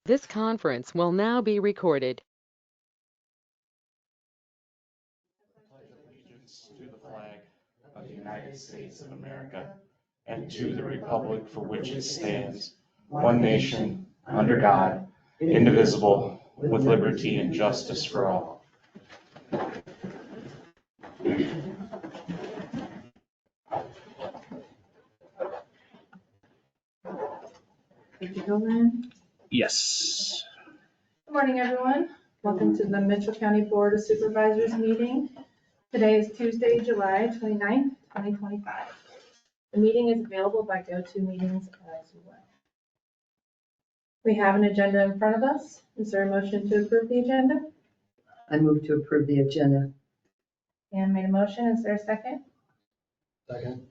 This conference will now be recorded. Allegiance to the flag of the United States of America and to the republic for which it stands, one nation, under God, indivisible, with liberty and justice for all. Did you go in? Yes. Good morning, everyone. Welcome to the Mitchell County Board of Supervisors meeting. Today is Tuesday, July 29th, 2025. The meeting is available by GoToMeetings as well. We have an agenda in front of us. Is there a motion to approve the agenda? I move to approve the agenda. Ann made a motion. Is there a second? Second.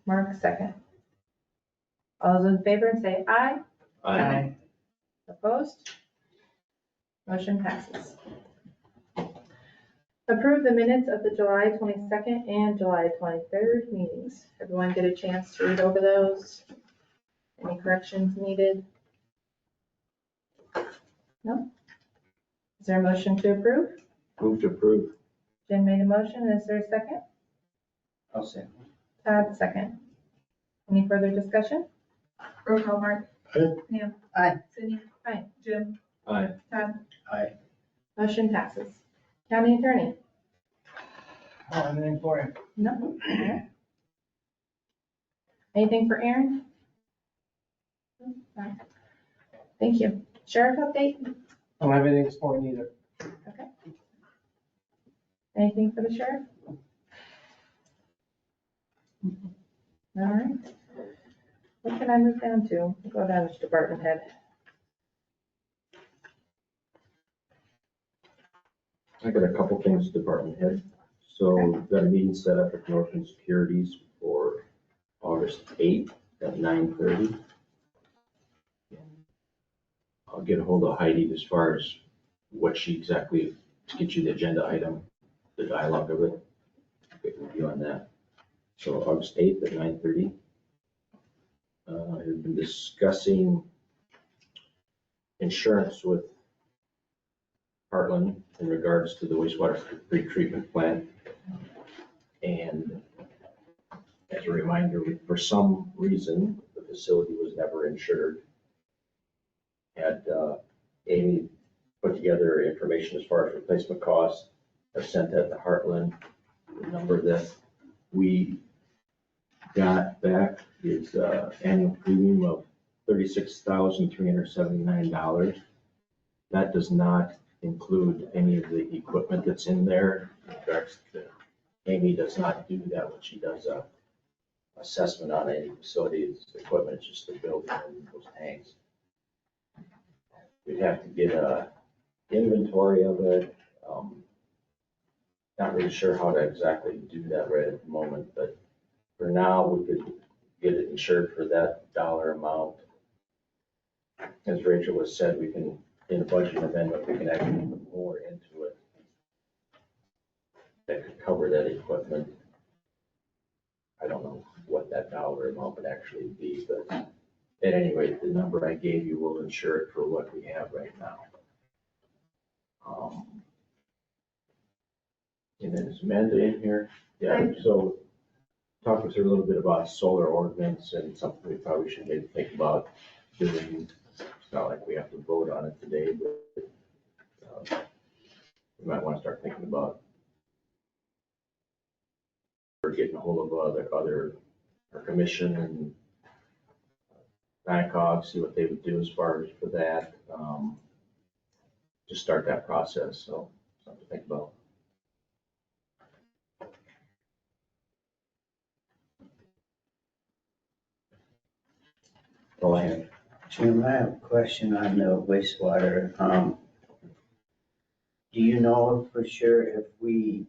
Mark, second. All those in favor say aye. Aye. Opposed? Motion passes. Approve the minutes of the July 22nd and July 23rd meetings. Everyone get a chance to read over those? Any corrections needed? No? Is there a motion to approve? Move to approve. Jim made a motion. Is there a second? I'll say. Todd, second. Any further discussion? Roll call, Mark. Aye. Pam. Aye. Sydney. Aye. Jim. Aye. Todd. Aye. Motion passes. County Attorney. I don't have anything for you. No. Okay. Anything for Aaron? No? All right. Thank you. Sheriff update? I don't have anything for you either. Okay. Anything for the sheriff? All right. What can I move down to? Go down to department head. I got a couple things, department head. So we've got a meeting set up at Northern Securities for August 8th at 9:30. I'll get a hold of Heidi as far as what she exactly, to get you the agenda item, the dialogue of it. Get with you on that. So August 8th at 9:30. I've been discussing insurance with Heartland in regards to the wastewater pretreatment plant. And as a reminder, for some reason, the facility was never insured. Had Amy put together information as far as replacement costs. I sent that to Heartland. The number that we got back is annual premium of $36,379. That does not include any of the equipment that's in there. In fact, Amy does not do that when she does a assessment on any facility's equipment, it's just the building and those tanks. We'd have to get a inventory of it. Not really sure how to exactly do that right at the moment, but for now, we could get it insured for that dollar amount. As Rachel has said, we can, in a budget amendment, we can actually put more into it that could cover that equipment. I don't know what that dollar amount would actually be, but at any rate, the number I gave you will insure it for what we have right now. And then is Amanda in here? Yeah, so talk with her a little bit about solar ordinance and something we probably should maybe think about doing. It's not like we have to vote on it today, but we might want to start thinking about or getting a hold of our commission and NICOG, see what they would do as far as for that. Just start that process. So something to think about. All I have. Jim, I have a question on the wastewater. Do you know for sure if we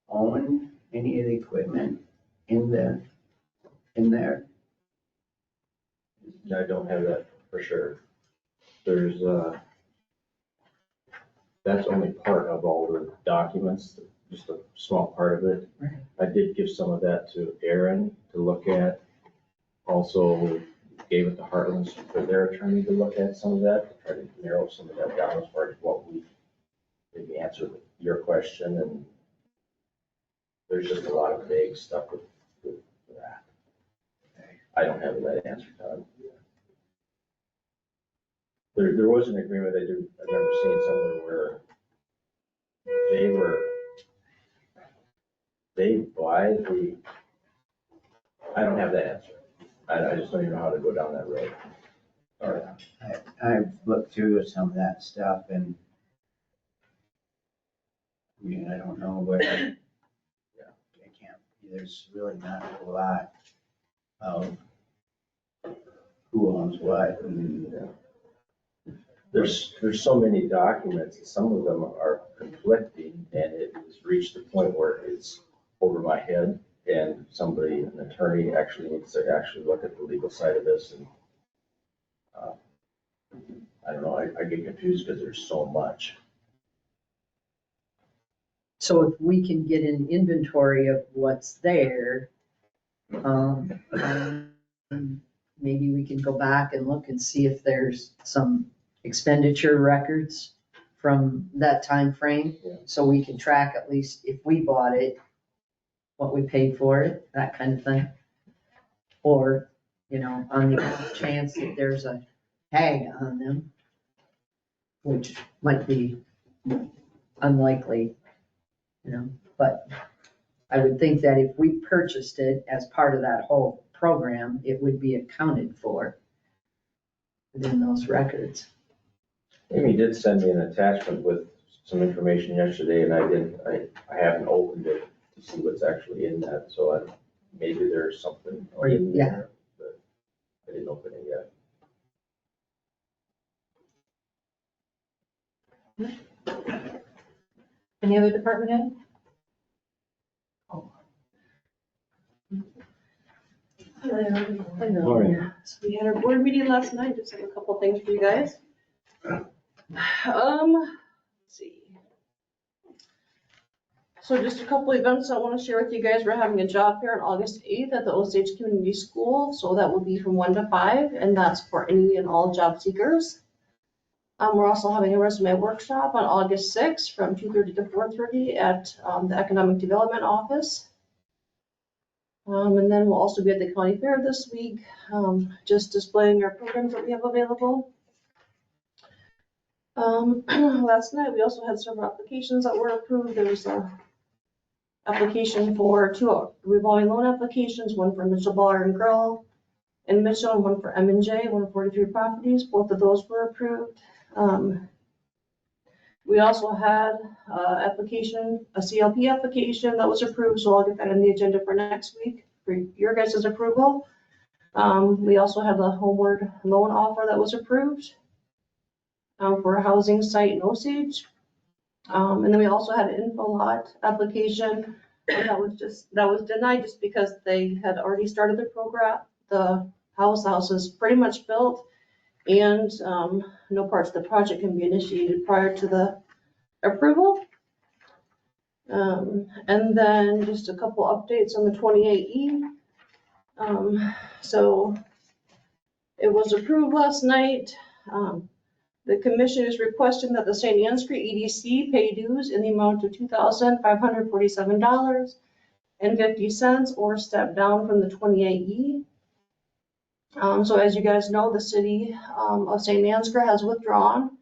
own any of the equipment in there? I don't have that for sure. There's, that's only part of all the documents, just a small part of it. Right. I did give some of that to Aaron to look at. Also, gave it to Heartland for their attorney to look at some of that, to try to narrow some of that down as far as what we maybe answered your question, and there's just a lot of vague stuff with that. I don't have that answer, Todd. There was an agreement I remember seeing somewhere where they buy the, I don't have that answer. I just don't even know how to go down that road. Sorry. I've looked through some of that stuff and I mean, I don't know, but I can't, there's really not a whole lot of who owns what and There's so many documents, and some of them are conflicting, and it has reached a point where it's over my head, and somebody, an attorney, actually needs to actually look at the legal side of this, and I don't know, I get confused because there's so much. So if we can get an inventory of what's there, maybe we can go back and look and see if there's some expenditure records from that time frame. Yeah. So we can track at least if we bought it, what we paid for it, that kind of thing. Or, on the off chance that there's a tag on them, which might be unlikely, but I would think that if we purchased it as part of that whole program, it would be accounted for within those records. Amy did send me an attachment with some information yesterday, and I haven't opened it to see what's actually in that, so maybe there's something in there, but I didn't open it yet. Any other department head? Lauren. So we had our board meeting last night, just have a couple things for you guys. Let's see. So just a couple events I want to share with you guys. We're having a job fair on August 8th at the Osage Community School. So that will be from 1 to 5, and that's for any and all job seekers. We're also having a resume workshop on August 6th from 2:30 to 4:30 at the Economic Development Office. And then we'll also be at the county fair this week, just displaying our programs that we have available. Last night, we also had several applications that were approved. There was a application for 2 revolving loan applications, one for Mitchell Bar and Grill in Mitchell, and one for M&J, 143 properties. Both of those were approved. We also had a CLP application that was approved, so I'll get that on the agenda for next week for your guys' approval. We also had the homeward loan offer that was approved for a housing site in Osage. And then we also had an info lot application that was denied just because they had already started the program. The house is pretty much built, and no parts of the project can be initiated prior to the approval. And then just a couple updates on the 28E. So it was approved last night. The commission is requesting that the St. Ansgar EDC pay dues in the amount of $2,547.50 or step down from the 28E. So as you guys know, the city of St. Ansgar has withdrawn,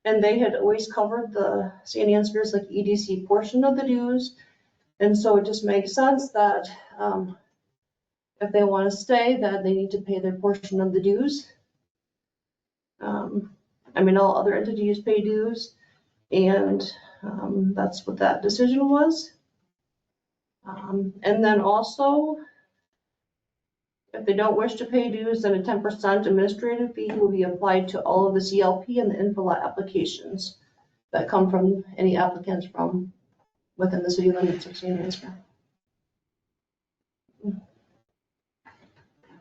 and they had always covered the St. Ansgar's like EDC portion of the dues. And so it just makes sense that if they want to stay, that they need to pay their portion of the dues. All other entities pay dues, and that's what that decision was. And then also, if they don't wish to pay dues, then a 10% administrative fee will be applied to all of the CLP and the InfoLot applications that come from any applicants from within the city limits of St. Ansgar.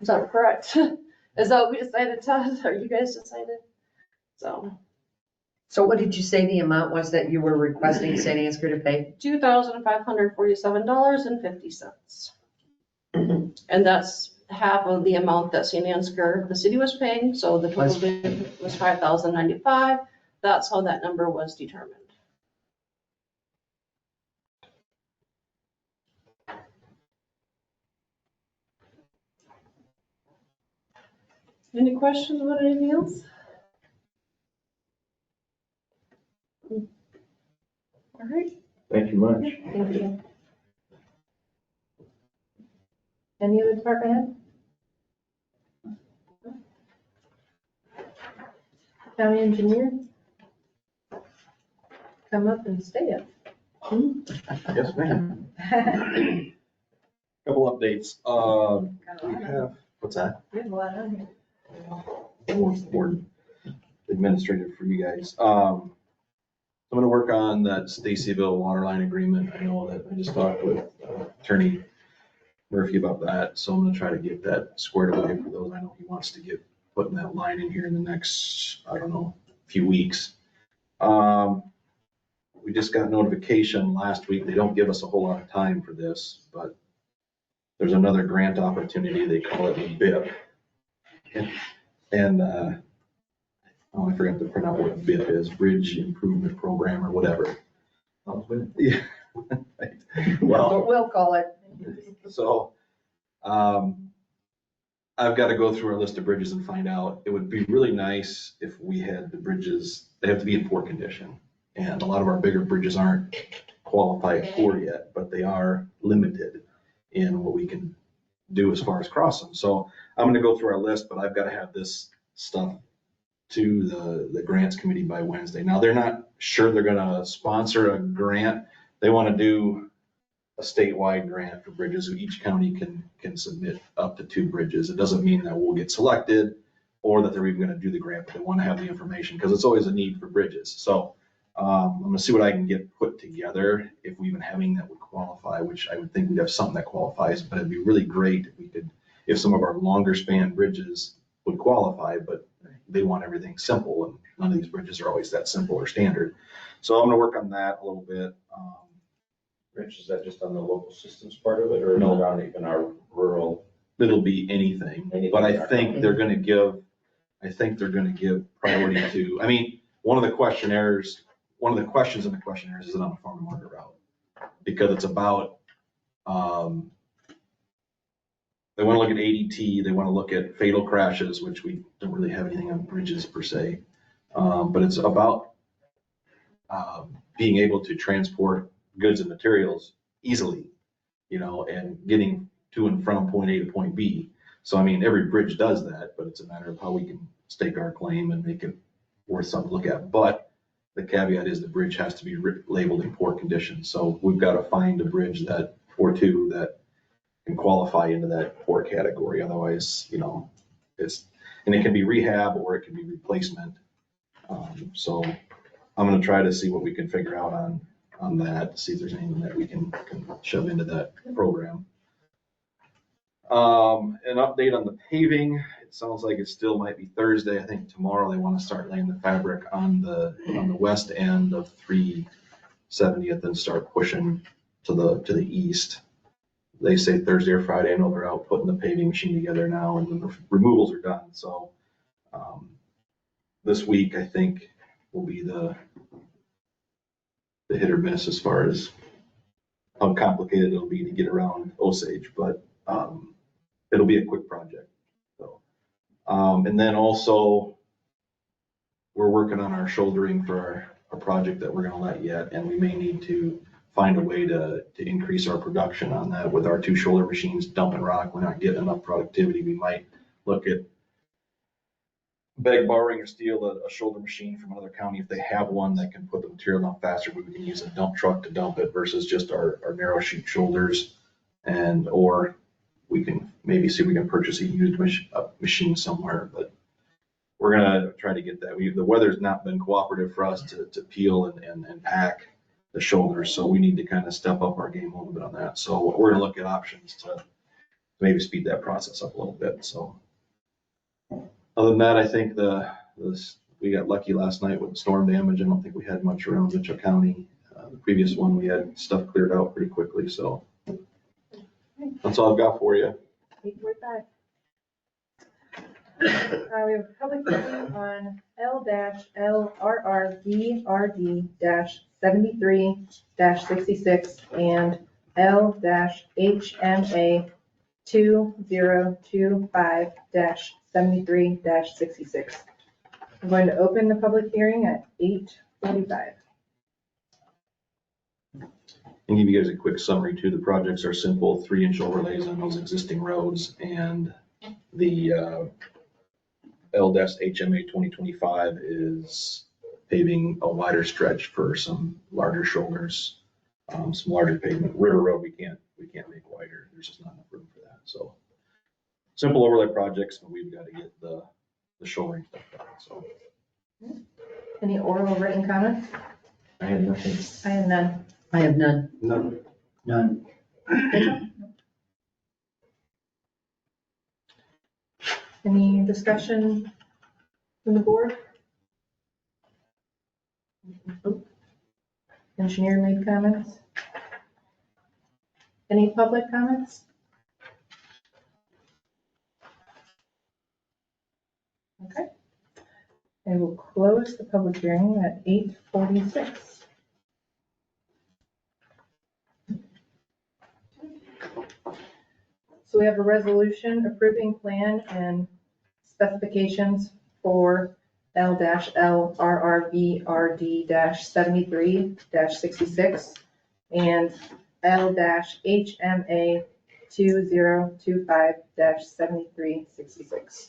Is that correct? Is that what we decided, Todd? Or you guys decided? So what did you say the amount was that you were requesting St. Ansgar to pay? $2,547.50. And that's half of the amount that St. Ansgar, the city was paying, so the total bid was $5,095. That's how that number was determined. Any questions about anything else? All right, Thank you much. Thank you. Any other department head? County engineer? Come up and stay up. Yes, ma'am. Couple updates. We have, what's that? We have a lot on here. More administrative for you guys. I'm gonna work on that Stacyville water line agreement. I know that I just talked with Attorney Murphy about that, so I'm gonna try to get that squared away for those. I know he wants to get putting that line in here in the next, I don't know, few weeks. We just got notification last week. They don't give us a whole lot of time for this, but there's another grant opportunity. They call it BIP. And, I forgot to print out what BIP is, Bridge Improvement Program or whatever. Yeah. Well, We'll call it. so, I've got to go through our list of bridges and find out. It would be really nice if we had the bridges, they have to be in poor condition. And a lot of our bigger bridges aren't qualified for yet, but they are limited in what we can do as far as crossing. So I'm gonna go through our list, but I've got to have this stuff to the grants committee by Wednesday. Now, they're not sure they're gonna sponsor a grant. They want to do a statewide grant for bridges. Each county can submit up to 2 bridges. It doesn't mean that we'll get selected or that they're even gonna do the grant, but they want to have the information because it's always a need for bridges. So I'm gonna see what I can get put together if we even have anything that would qualify, which I would think we'd have something that qualifies, but it'd be really great if we could, if some of our longer span bridges would qualify, but they want everything simple, and none of these bridges are always that simple or standard. So I'm gonna work on that a little bit. Rich, is that just on the local systems part of it, or no, around even our rural? It'll be anything, but I think they're gonna give priority to, I mean, one of the questions in the questionnaires is it on a farm to market route? Because it's about, they want to look at ADT, they want to look at fatal crashes, which we don't really have anything on bridges per se. But it's about being able to transport goods and materials easily, and getting to and from point A to point B. So, I mean, every bridge does that, but it's a matter of how we can stake our claim and make it worth something to look at. But the caveat is the bridge has to be labeled in poor condition. So we've got to find a bridge or two that can qualify into that poor category. Otherwise, and it can be rehab or it can be replacement. So I'm going to try to see what we can figure out on that, see if there's anything that we can shove into that program. An update on the paving. It sounds like it still might be Thursday. I think tomorrow they want to start laying the fabric on the west end of 370th and start pushing to the east. They say Thursday or Friday. I know they're out putting the paving machine together now, and then the removals are done. So this week I think will be the hit or miss as far as how complicated it'll be to get around Osage, but it'll be a quick project. So, and then also we're working on our shouldering for our project that we're going to let yet, and we may need to find a way to increase our production on that with our 2 shoulder machines dumping rock. We're not getting enough productivity. We might look at borrowing or steal a shoulder machine from another county if they have one that can put the material down faster. We can use a dump truck to dump it versus just our narrow chute shoulders, or we can maybe see if we can purchase a used machine somewhere. But we're gonna try to get that. The weather's not been cooperative for us to peel and pack the shoulders, so we need to kind of step up our game a little bit on that. So we're gonna look at options to maybe speed that process up a little bit. So other than that, I think we got lucky last night with storm damage. I don't think we had much around Mitchell County. The previous one, we had stuff cleared out pretty quickly. So that's all I've got for you. Report back. We have a public hearing on L-LRRBRD-73-66 and L-HMA 2025-73-66. I'm going to open the public hearing at 8:45. And give you guys a quick summary too. The projects are simple, 3-inch overlays on those existing roads, and the L-HMA 2025 is paving a wider stretch for some larger shoulders, some larger pavement. River Road, we can't make wider. There's just not enough room for that. So simple overlay projects, but we've got to get the shouldering stuff done. So Any oral or written comments? I had nothing. I have none. I have none. None. Any discussion from the board? Engineer made comments? Any public comments? Okay. I will close the public hearing at 8:46. So we have a resolution approving plan and specifications for L-LRRBRD-73-66 and L-HMA 2025-73-66.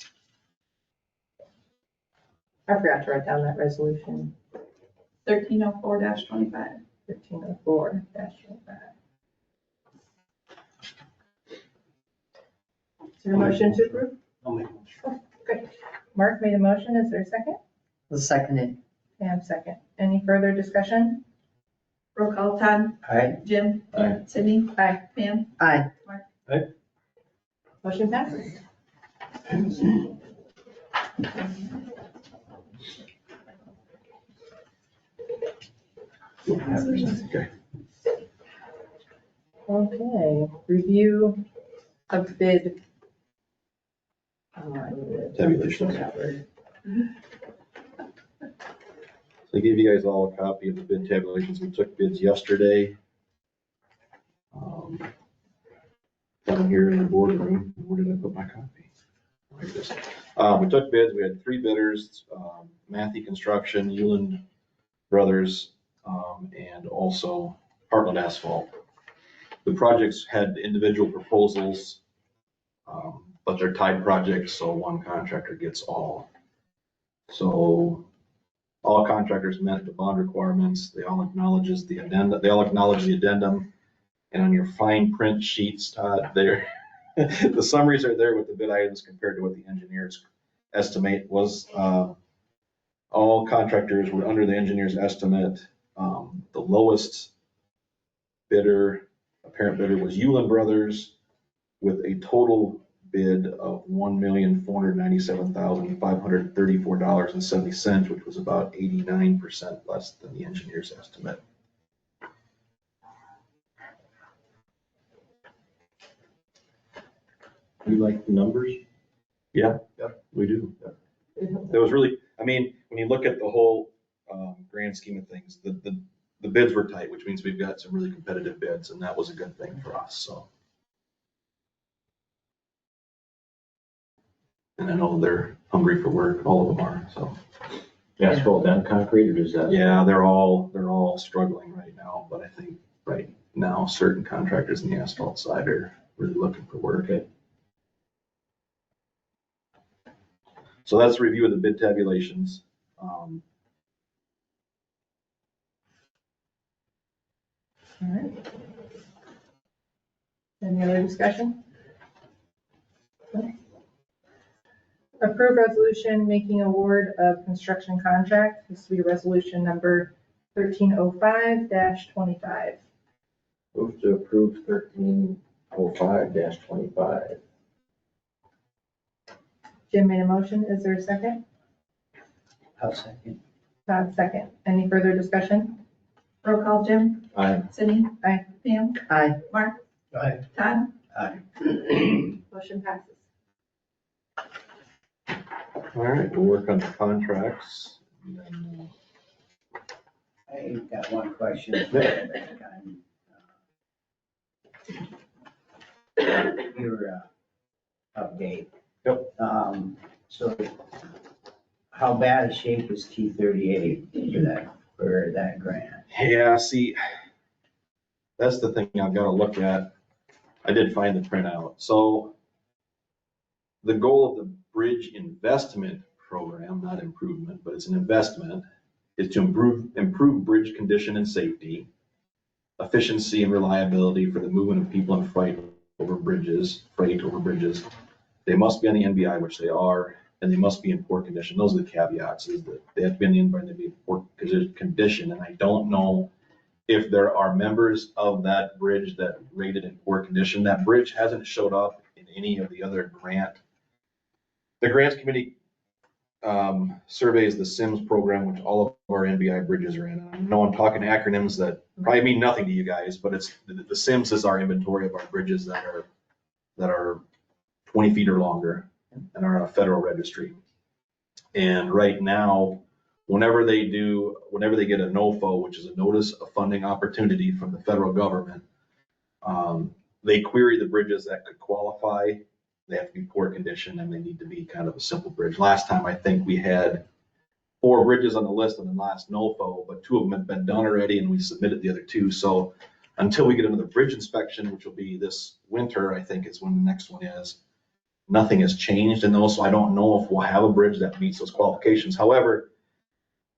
I forgot to write down that resolution, 1304-25. 1304-25. Is there a motion to approve? I'll make a motion. Great. Mark made a motion. Is there a second? The second. Pam, second. Any further discussion? Roll call, Todd, Aye. Jim, Aye. Sydney, Aye. Pam. Aye. Motion passes. Okay. Okay, review of bid. Tabulations. So I gave you guys all a copy of the bid tabulations. We took bids yesterday. Down here in the boardroom. Where did I put my copy? Like this. We took bids. We had 3 bidders, Matthew Construction, Euland Brothers, and also Heartland Asphalt. The projects had individual proposals, but they're tied projects, so one contractor gets all. So all contractors met the bond requirements. They all acknowledge the addendum. And on your fine print sheets, Todd, there, the summaries are there with the bid items compared to what the engineers estimate was. All contractors were under the engineer's estimate. The lowest bidder, apparent bidder, was Euland Brothers with a total bid of $1,497,534.70, which was about 89% less than the engineer's estimate. You like the numbers? Yeah, we do. It was really, I mean, when you look at the whole grand scheme of things, the bids were tight, which means we've got some really competitive bids, and that was a good thing for us, so. And I know they're hungry for work, all of them are, so. Asphalt and concrete, or does that? Yeah, they're all struggling right now, but I think right now, certain contractors in the asphalt side are really looking for work. Okay. So that's a review of the bid tabulations. All right. Any other discussion? Okay. Approve resolution making award of construction contract. This will be resolution number 1305-25. Move to approve 1305-25. Jim made a motion. Is there a second? I'll second. Todd, second. Any further discussion? Roll call, Jim, Aye. Sydney. Aye. Pam, Aye. Mark, Aye. Todd. Aye. Motion passes. All right, we'll work on the contracts. And then, I got one question. Your update. Yep. So how bad a shape is T-38 for that grant? Yeah, see, that's the thing I've got to look at. I did find the printout. So the goal of the bridge investment program, not improvement, but it's an investment, is to improve bridge condition and safety, efficiency and reliability for the movement of people and freight over bridges. They must be on the NBI, which they are, and they must be in poor condition. Those are the caveats, is that they have to be on the NBI and they be in poor condition. And I don't know if there are members of that bridge that rated in poor condition. That bridge hasn't showed up in any of the other the grants committee surveys the SIMS program, which all of our NBI bridges are in. I know I'm talking acronyms that probably mean nothing to you guys, but it's the SIMS is our inventory of our bridges that are 20 feet or longer and are on a federal registry. And right now, whenever they get a NOFO, which is a notice of funding opportunity from the federal government, they query the bridges that could qualify. They have to be poor condition and they need to be kind of a simple bridge. Last time, I think we had 4 bridges on the list on the last NOFO, but 2 of them had been done already and we submitted the other 2. So until we get another bridge inspection, which will be this winter, I think is when the next one is, nothing has changed in those. So I don't know if we'll have a bridge that meets those qualifications. However,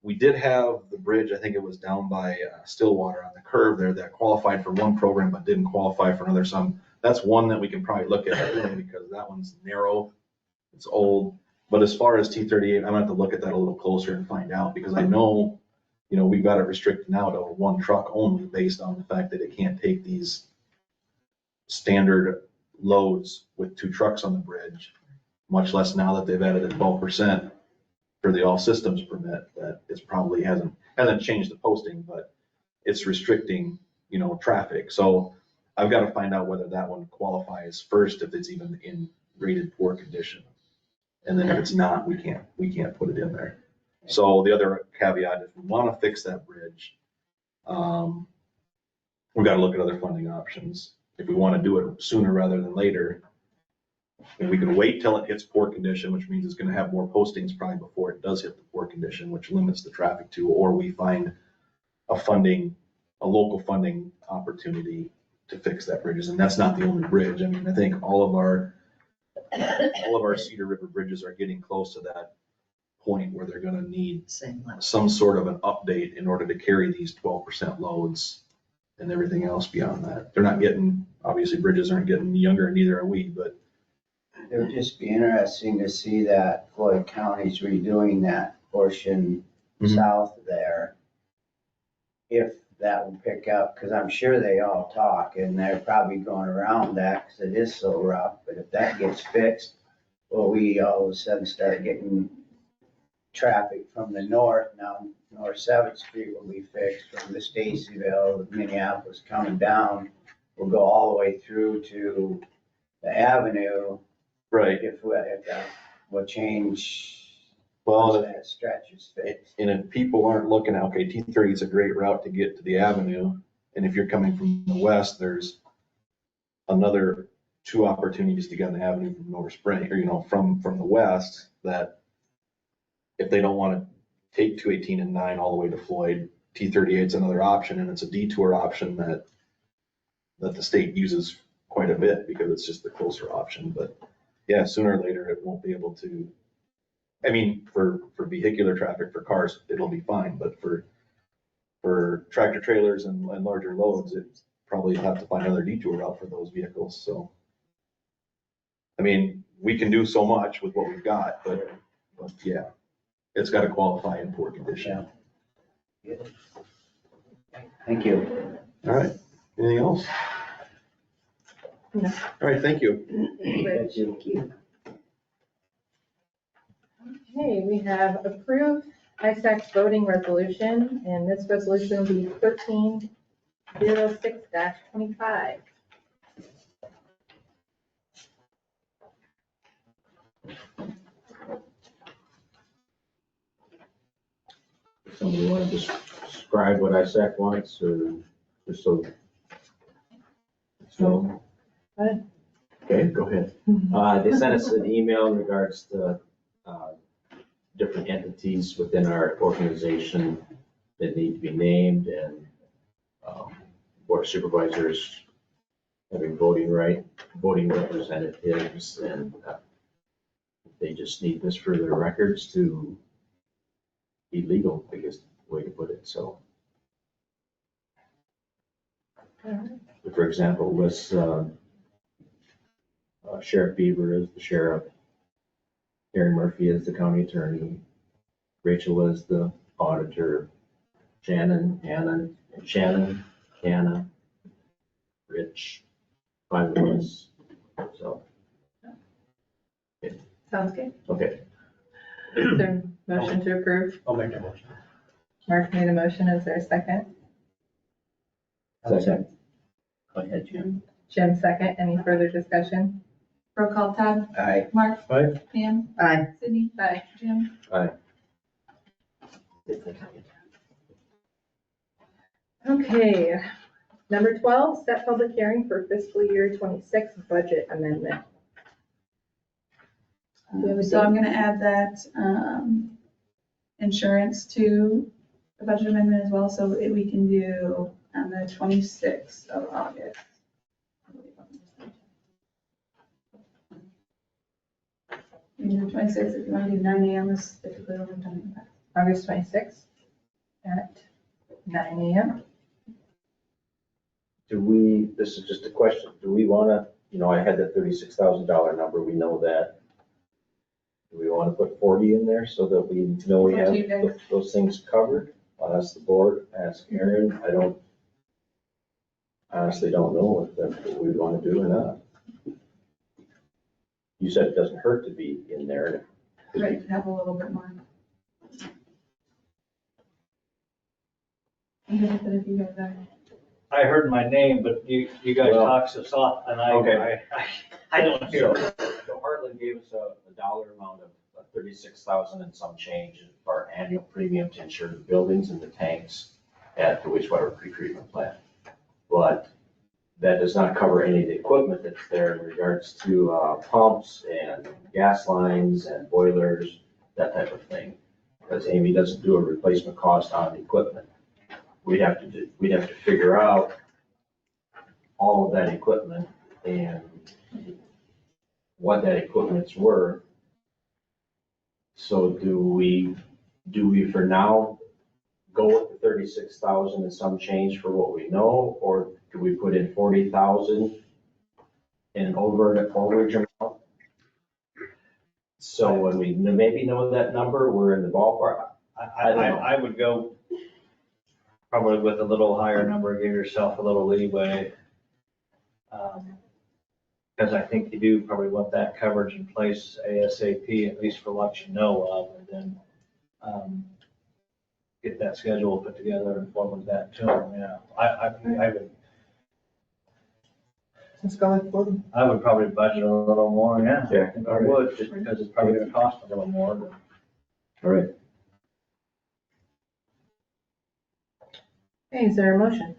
we did have the bridge, I think it was down by Stillwater on the curve there, that qualified for one program but didn't qualify for another. So that's one that we can probably look at because that one's narrow, it's old. But as far as T-38, I'm gonna have to look at that a little closer and find out, because I know, we've got it restricted now to 1 truck only based on the fact that it can't take these standard loads with 2 trucks on the bridge, much less now that they've added a 12% for the all systems permit. That it's probably hasn't changed the posting, but it's restricting, traffic. So I've got to find out whether that one qualifies first, if it's even in rated poor condition. And then if it's not, we can't put it in there. So the other caveat, if we want to fix that bridge, we've got to look at other funding options. If we want to do it sooner rather than later, and we can wait till it hits poor condition, which means it's going to have more postings probably before it does hit the poor condition, which limits the traffic to, or we find a local funding opportunity to fix that bridges. And that's not the only bridge. I mean, I think all of our Cedar River bridges are getting close to that point where they're going to need some sort of an update in order to carry these 12% loads and everything else beyond that. They're not getting, obviously bridges aren't getting younger, and neither are we, but It would just be interesting to see that Floyd County's redoing that portion south there. If that will pick up, because I'm sure they all talk and they're probably going around that because it is so rough. But if that gets fixed, well, we all of a sudden start getting traffic from the north. Now, North 7th Street will be fixed from the Stacyville, Minneapolis coming down. We'll go all the way through to the avenue. right. If that will change. Well, That stretch is fixed. and if people aren't looking at, okay, T-30 is a great route to get to the avenue. And if you're coming from the west, there's another 2 opportunities to get on the avenue from North Spring, or, from the west, that if they don't want to take 218 and 9 all the way to Floyd, T-38 is another option, and it's a detour option that the state uses quite a bit because it's just the closer option. But yeah, sooner or later, it won't be able to. I mean, for vehicular traffic, for cars, it'll be fine, but for tractor trailers and larger loads, it's probably have to find another detour route for those vehicles. So, I mean, we can do so much with what we've got, but yeah, it's got to qualify in poor condition. Thank you. All right, anything else? No. All right, thank you. Thank you. Okay, we have approved ISAC's voting resolution, and this resolution will be 1306-25. Somebody want to describe what ISAC wants, or just so? Go ahead. Okay, go ahead. They sent us an email in regards to different entities within our organization that need to be named, and board of supervisors having voting representatives, and they just need this for their records to be legal, I guess, the way to put it, so. For example, was Sheriff Beaver is the sheriff, Aaron Murphy is the county attorney, Rachel is the auditor, Shannon, Rich, 5 of us, so, Sounds good. okay. Is there a motion to approve? I'll make a motion. Mark made a motion. Is there a second? Second. Go ahead, Jim. Jim, second. Any further discussion? Roll call, Todd, Aye. Mark, Aye. Pam, Aye. Sydney, Aye. Jim. Okay. Number 12, set public hearing for fiscal year 26 budget amendment. You have a So I'm date? gonna add that, insurance to the budget amendment as well, so that we can do on the 26th of August. We can do 26th, if you wanna do 9 AM, is typically what we've done in the past. August 26th at 9 a.m. Do we, this is just a question, do we wanna, I had that $36,000 number, we know that. Do we wanna put 40 in there so that we know we It's up have to you guys. those things covered? I'll ask the board, ask Aaron, honestly don't know if that's what we wanna do or not. You said it doesn't hurt to be in there. Right, to have a little bit more. I'm good with it if you guys are. I heard my name, but you guys Well, talk so soft, and okay. I don't hear. So Heartland gave us a dollar amount of 36,000 and some change for our annual premium to insure the buildings and the tanks at the wastewater pretreatment plant. But that does not cover any of the equipment that's there in regards to pumps and gas lines and boilers, that type of thing. Because Amy doesn't do a replacement cost on the equipment. We'd have to figure out all of that equipment and what that equipment's worth. So do we for now go with the 36,000 and some change for what we know, or do we put in 40,000 in overage amount? So when we maybe know that number, we're in the ballpark. I don't know. I would go probably with a little higher number, give yourself a little leeway. Because I think you do probably want that coverage in place ASAP, at least for what you know of, and then get that schedule put together and forward that to them, yeah. I would, Let's go with 40. I would probably budget a little more, yeah. Yeah, I think I all right. would, just because it's probably gonna cost a little more, but. All right. Okay, is there a motion?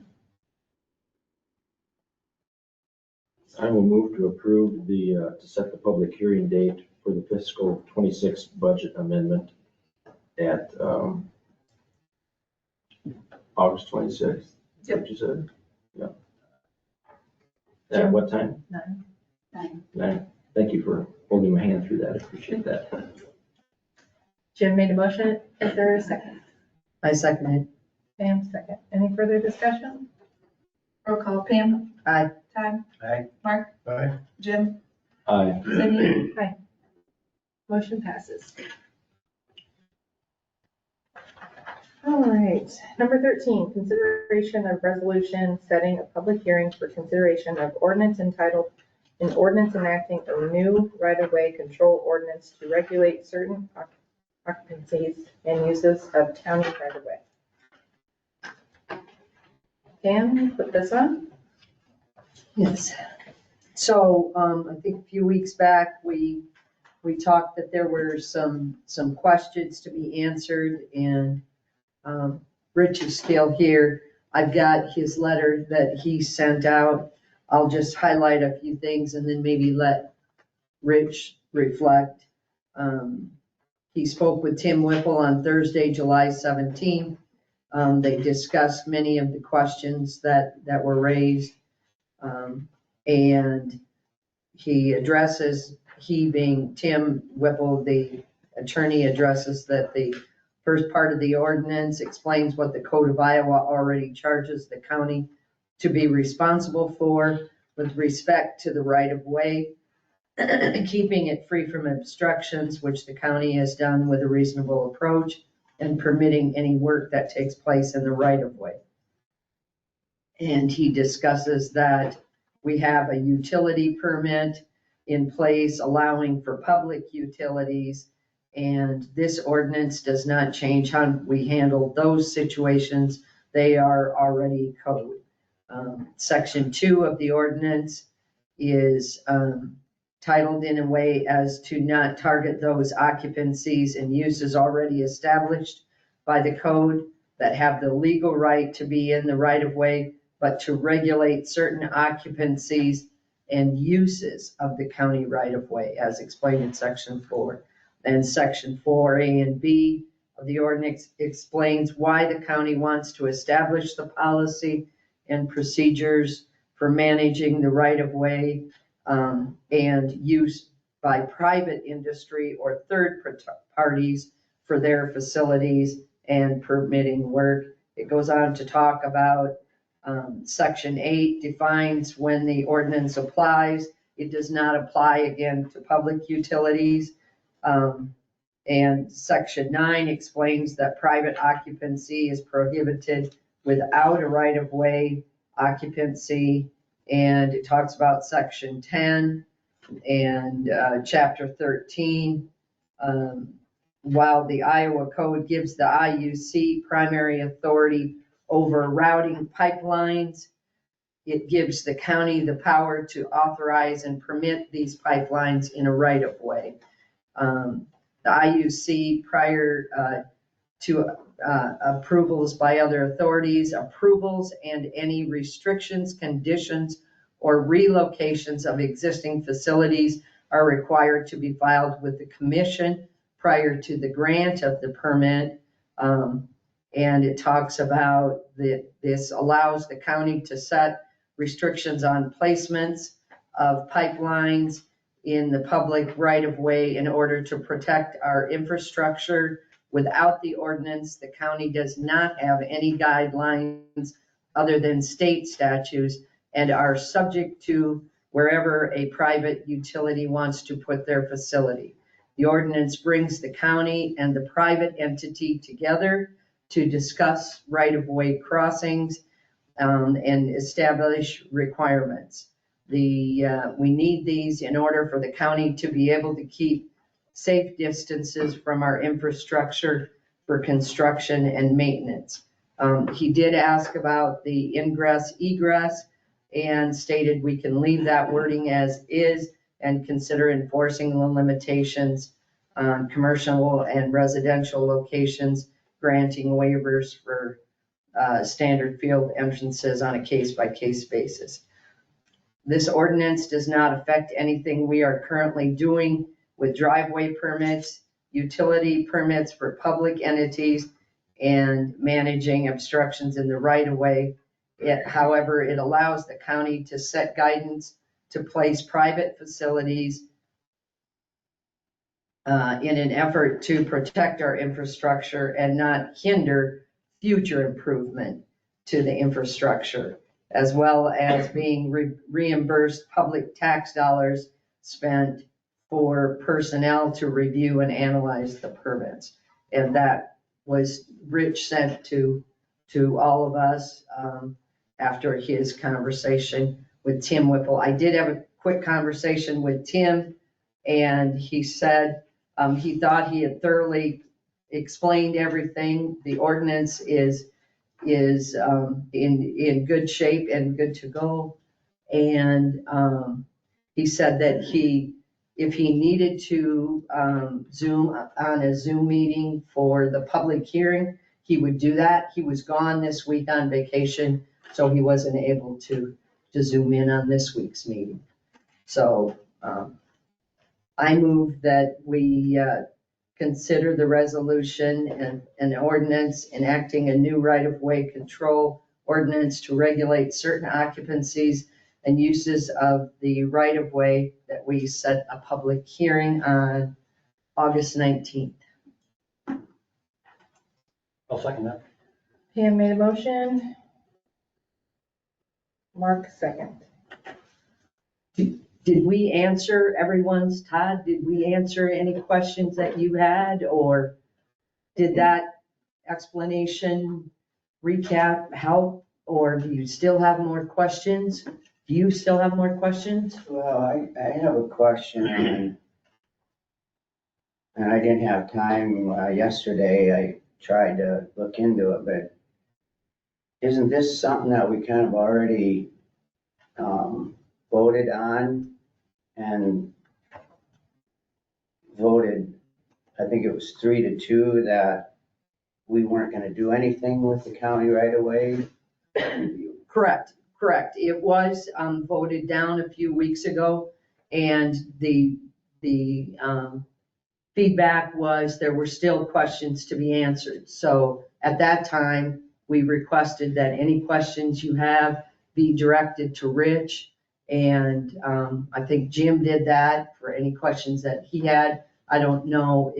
I will move to approve to set the public hearing date for the fiscal 26 budget amendment at August 26th. Is that what you said? Yeah. At what time? 9. 9. Thank you for holding my hand through that. I appreciate that. Jim made a motion. Is there a second? I second it. Pam, second. Any further discussion? Roll call, Pam, Aye. Todd, Aye. Mark, Aye. Jim, Aye. Sydney. Motion passes. All right, number 13, consideration of resolution setting a public hearing for consideration of ordinance entitled, an ordinance enacting a new right-of-way control ordinance to regulate certain occupancies and uses of county right-of-way. Pam, put this on? Yes. So, I think a few weeks back, we talked that there were some questions to be answered, and Rich is still here. I've got his letter that he sent out. I'll just highlight a few things and then maybe let Rich reflect. He spoke with Tim Whipple on Thursday, July 17th. They discussed many of the questions that were raised. And he being Tim Whipple, the attorney, addresses that the first part of the ordinance explains what the Code of Iowa already charges the county to be responsible for with respect to the right of way, keeping it free from obstructions, which the county has done with a reasonable approach, and permitting any work that takes place in the right of way. And he discusses that we have a utility permit in place allowing for public utilities. And this ordinance does not change how we handle those situations. They are already code. Section 2 of the ordinance is titled in a way as to not target those occupancies and uses already established by the code that have the legal right to be in the right of way, but to regulate certain occupancies and uses of the county right of way, as explained in section 4. And section 4A and B of the ordinance explains why the county wants to establish the policy and procedures for managing the right of way and use by private industry or third parties for their facilities and permitting work. It goes on to talk about section 8 defines when the ordinance applies. It does not apply again to public utilities. And section 9 explains that private occupancy is prohibited without a right of way occupancy. And it talks about section 10 and chapter 13. While the Iowa code gives the IUC primary authority over routing pipelines, it gives the county the power to authorize and permit these pipelines in a right of way. The IUC, prior to approvals by other authorities, approvals and any restrictions, conditions, or relocations of existing facilities are required to be filed with the commission prior to the grant of the permit. And it talks about that this allows the county to set restrictions on placements of pipelines in the public right of way in order to protect our infrastructure. Without the ordinance, the county does not have any guidelines other than state statutes and are subject to wherever a private utility wants to put their facility. The ordinance brings the county and the private entity together to discuss right-of-way crossings and establish requirements. We need these in order for the county to be able to keep safe distances from our infrastructure for construction and maintenance. He did ask about the ingress egress and stated we can leave that wording as is and consider enforcing the limitations on commercial and residential locations, granting waivers for standard field entrances on a case-by-case basis. This ordinance does not affect anything we are currently doing with driveway permits, utility permits for public entities, and managing obstructions in the right-of-way. However, it allows the county to set guidance to place private facilities in an effort to protect our infrastructure and not hinder future improvement to the infrastructure, as well as being reimbursed public tax dollars spent for personnel to review and analyze the permits. And that was Rich sent to all of us after his conversation with Tim Whipple. I did have a quick conversation with Tim, and he said he thought he had thoroughly explained everything. The ordinance is in good shape and good to go. And he said that if he needed to Zoom on a Zoom meeting for the public hearing, he would do that. He was gone this week on vacation, so he wasn't able to zoom in on this week's meeting. So I move that we consider the resolution and an ordinance enacting a new right-of-way control ordinance to regulate certain occupancies and uses of the right-of-way that we set a public hearing on August 19th. I'll second that. Pam made a motion. Mark second. Did we answer everyone's, Todd, did we answer any questions that you had, or did that explanation recap help, or do you still have more questions? Do you still have more questions? Well, I have a question on, and I didn't have time yesterday. I tried to look into it, but isn't this something that we kind of already voted on and voted, I think it was 3-2, that we weren't gonna do anything with the county right away? Correct. It was voted down a few weeks ago, and the feedback was there were still questions to be answered. So at that time, we requested that any questions you have be directed to Rich. And I think Jim did that for any questions that he had. I don't know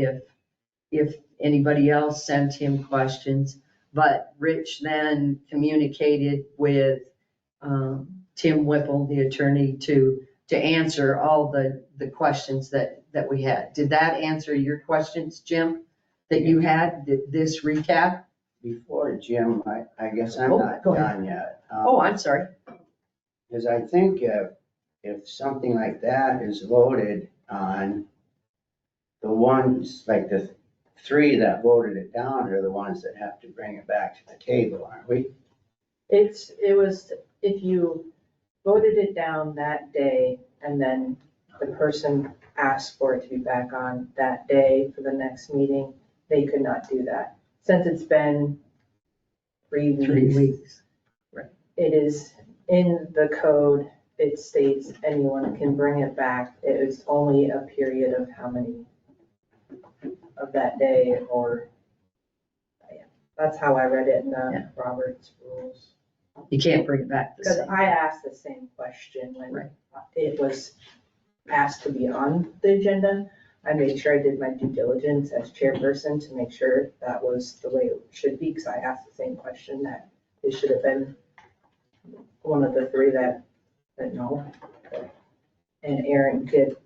if anybody else sent him questions, but Rich then communicated with Tim Whipple, the attorney, to answer all the questions that we had. Did that answer your questions, Jim, that you had, this recap? Before Jim, I guess I'm Oh, not go ahead. done yet. Oh, I'm sorry. Because I think if something like that is voted on, the ones, like the 3 that voted it down are the ones that have to bring it back to the table, aren't we? It was, if you voted it down that day and then the person asked for it to be back on that day for the next meeting, they could not do that. Since it's been 3 weeks. 3 weeks. It is in the code, it states anyone can bring it back. It is only a period of how many of that day, or, yeah, that's how I read it in the Robert's rules. You can't bring it back the Because same. I asked the same question when Right. it was asked to be on the agenda. I made sure I did my due diligence as chairperson to make sure that was the way it should be, because I asked the same question, that it should have been one of the 3 that no. And Aaron did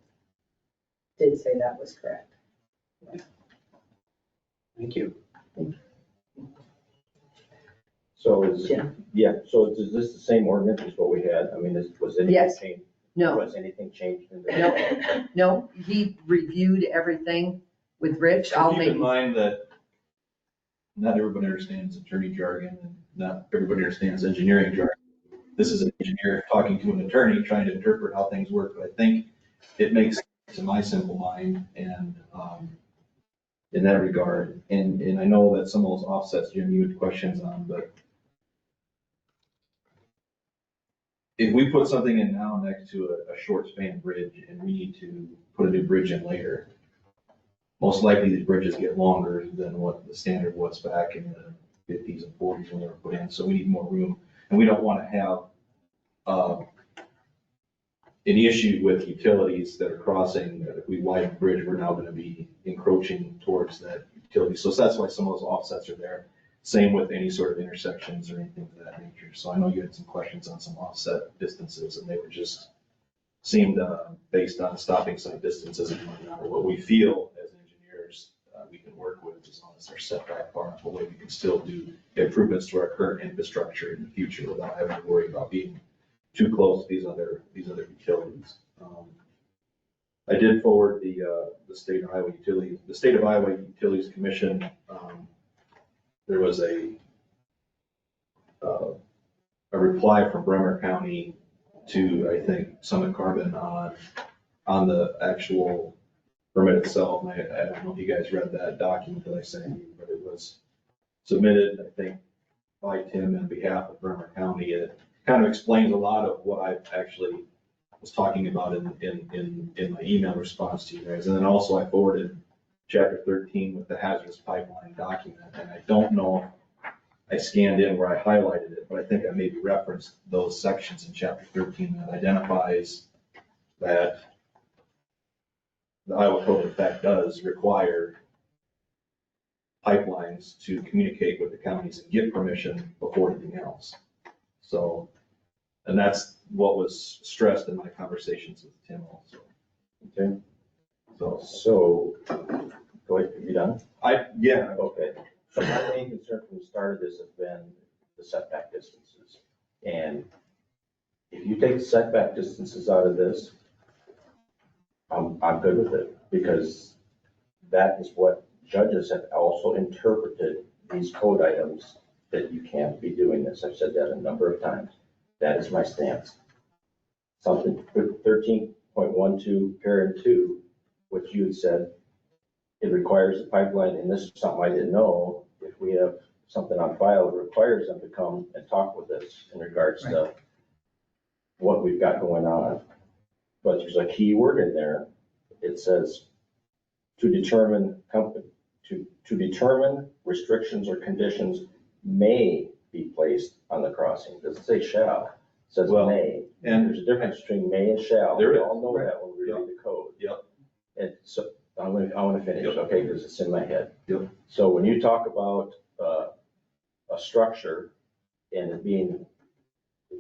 say that was correct. Thank you. So is, Jim? yeah, so is this the same ordinance as what we had? I mean, was anything Yes. changed? No, Was anything changed in the? no, he reviewed everything with Rich. I'll Keep make, in mind that not everybody understands attorney jargon, and not everybody understands engineering jargon. This is an engineer talking to an attorney, trying to interpret how things work, but I think it makes sense to my simple mind, and in that regard, and I know that some of those offsets, Jim, you had questions on, but if we put something in now next to a short span bridge and we need to put a new bridge in later, most likely these bridges get longer than what the standard was back in the 50s and 40s when they were put in, so we need more room. And we don't want to have an issue with utilities that are crossing, that if we widen the bridge, we're now going to be encroaching towards that utility. So that's why some of those offsets are there. Same with any sort of intersections or anything of that nature. So I know you had some questions on some offset distances, and they were just seemed based on stopping site distances and whatnot, or what we feel as engineers we can work with, as long as they're set back far enough away, we can still do improvements to our current infrastructure in the future without having to worry about being too close to these other utilities. I did forward the State of Iowa Utilities Commission. There was a reply from Bremer County to, I think, Summit Carbon on the actual permit itself. And I don't know if you guys read that document that I sent you, but it was submitted, I think, by Tim on behalf of Bremer County. It kind of explains a lot of what I actually was talking about in my email response to you guys. And then also I forwarded chapter 13 with the hazardous pipeline document. And I don't know if I scanned in where I highlighted it, but I think I maybe referenced those sections in chapter 13 that identifies that the Iowa Code in fact does require pipelines to communicate with the counties and get permission before anything else. So, and that's what was stressed in my conversations with Tim also. Okay. So, Go ahead, you done? yeah, Okay. So my main concern from the start of this has been the setback distances. And if you take the setback distances out of this, I'm good with it, because that is what judges have also interpreted these code items, that you can't be doing this. I've said that a number of times. That is my stance. Something, 13.12, parent 2, which you had said, it requires a pipeline, and this is something I didn't know. If we have something on file, it requires them to come and talk with us in regards to what we've got going on. But there's a key word in there. It says to determine restrictions or conditions may be placed on the crossing. It doesn't say shall, it says Well, may. and There's a difference between may and shall. There We is. all know that when we read the code. Yep. And so I want to finish, Yep. okay, because it's in my head. Yep. So when you talk about a structure and it being,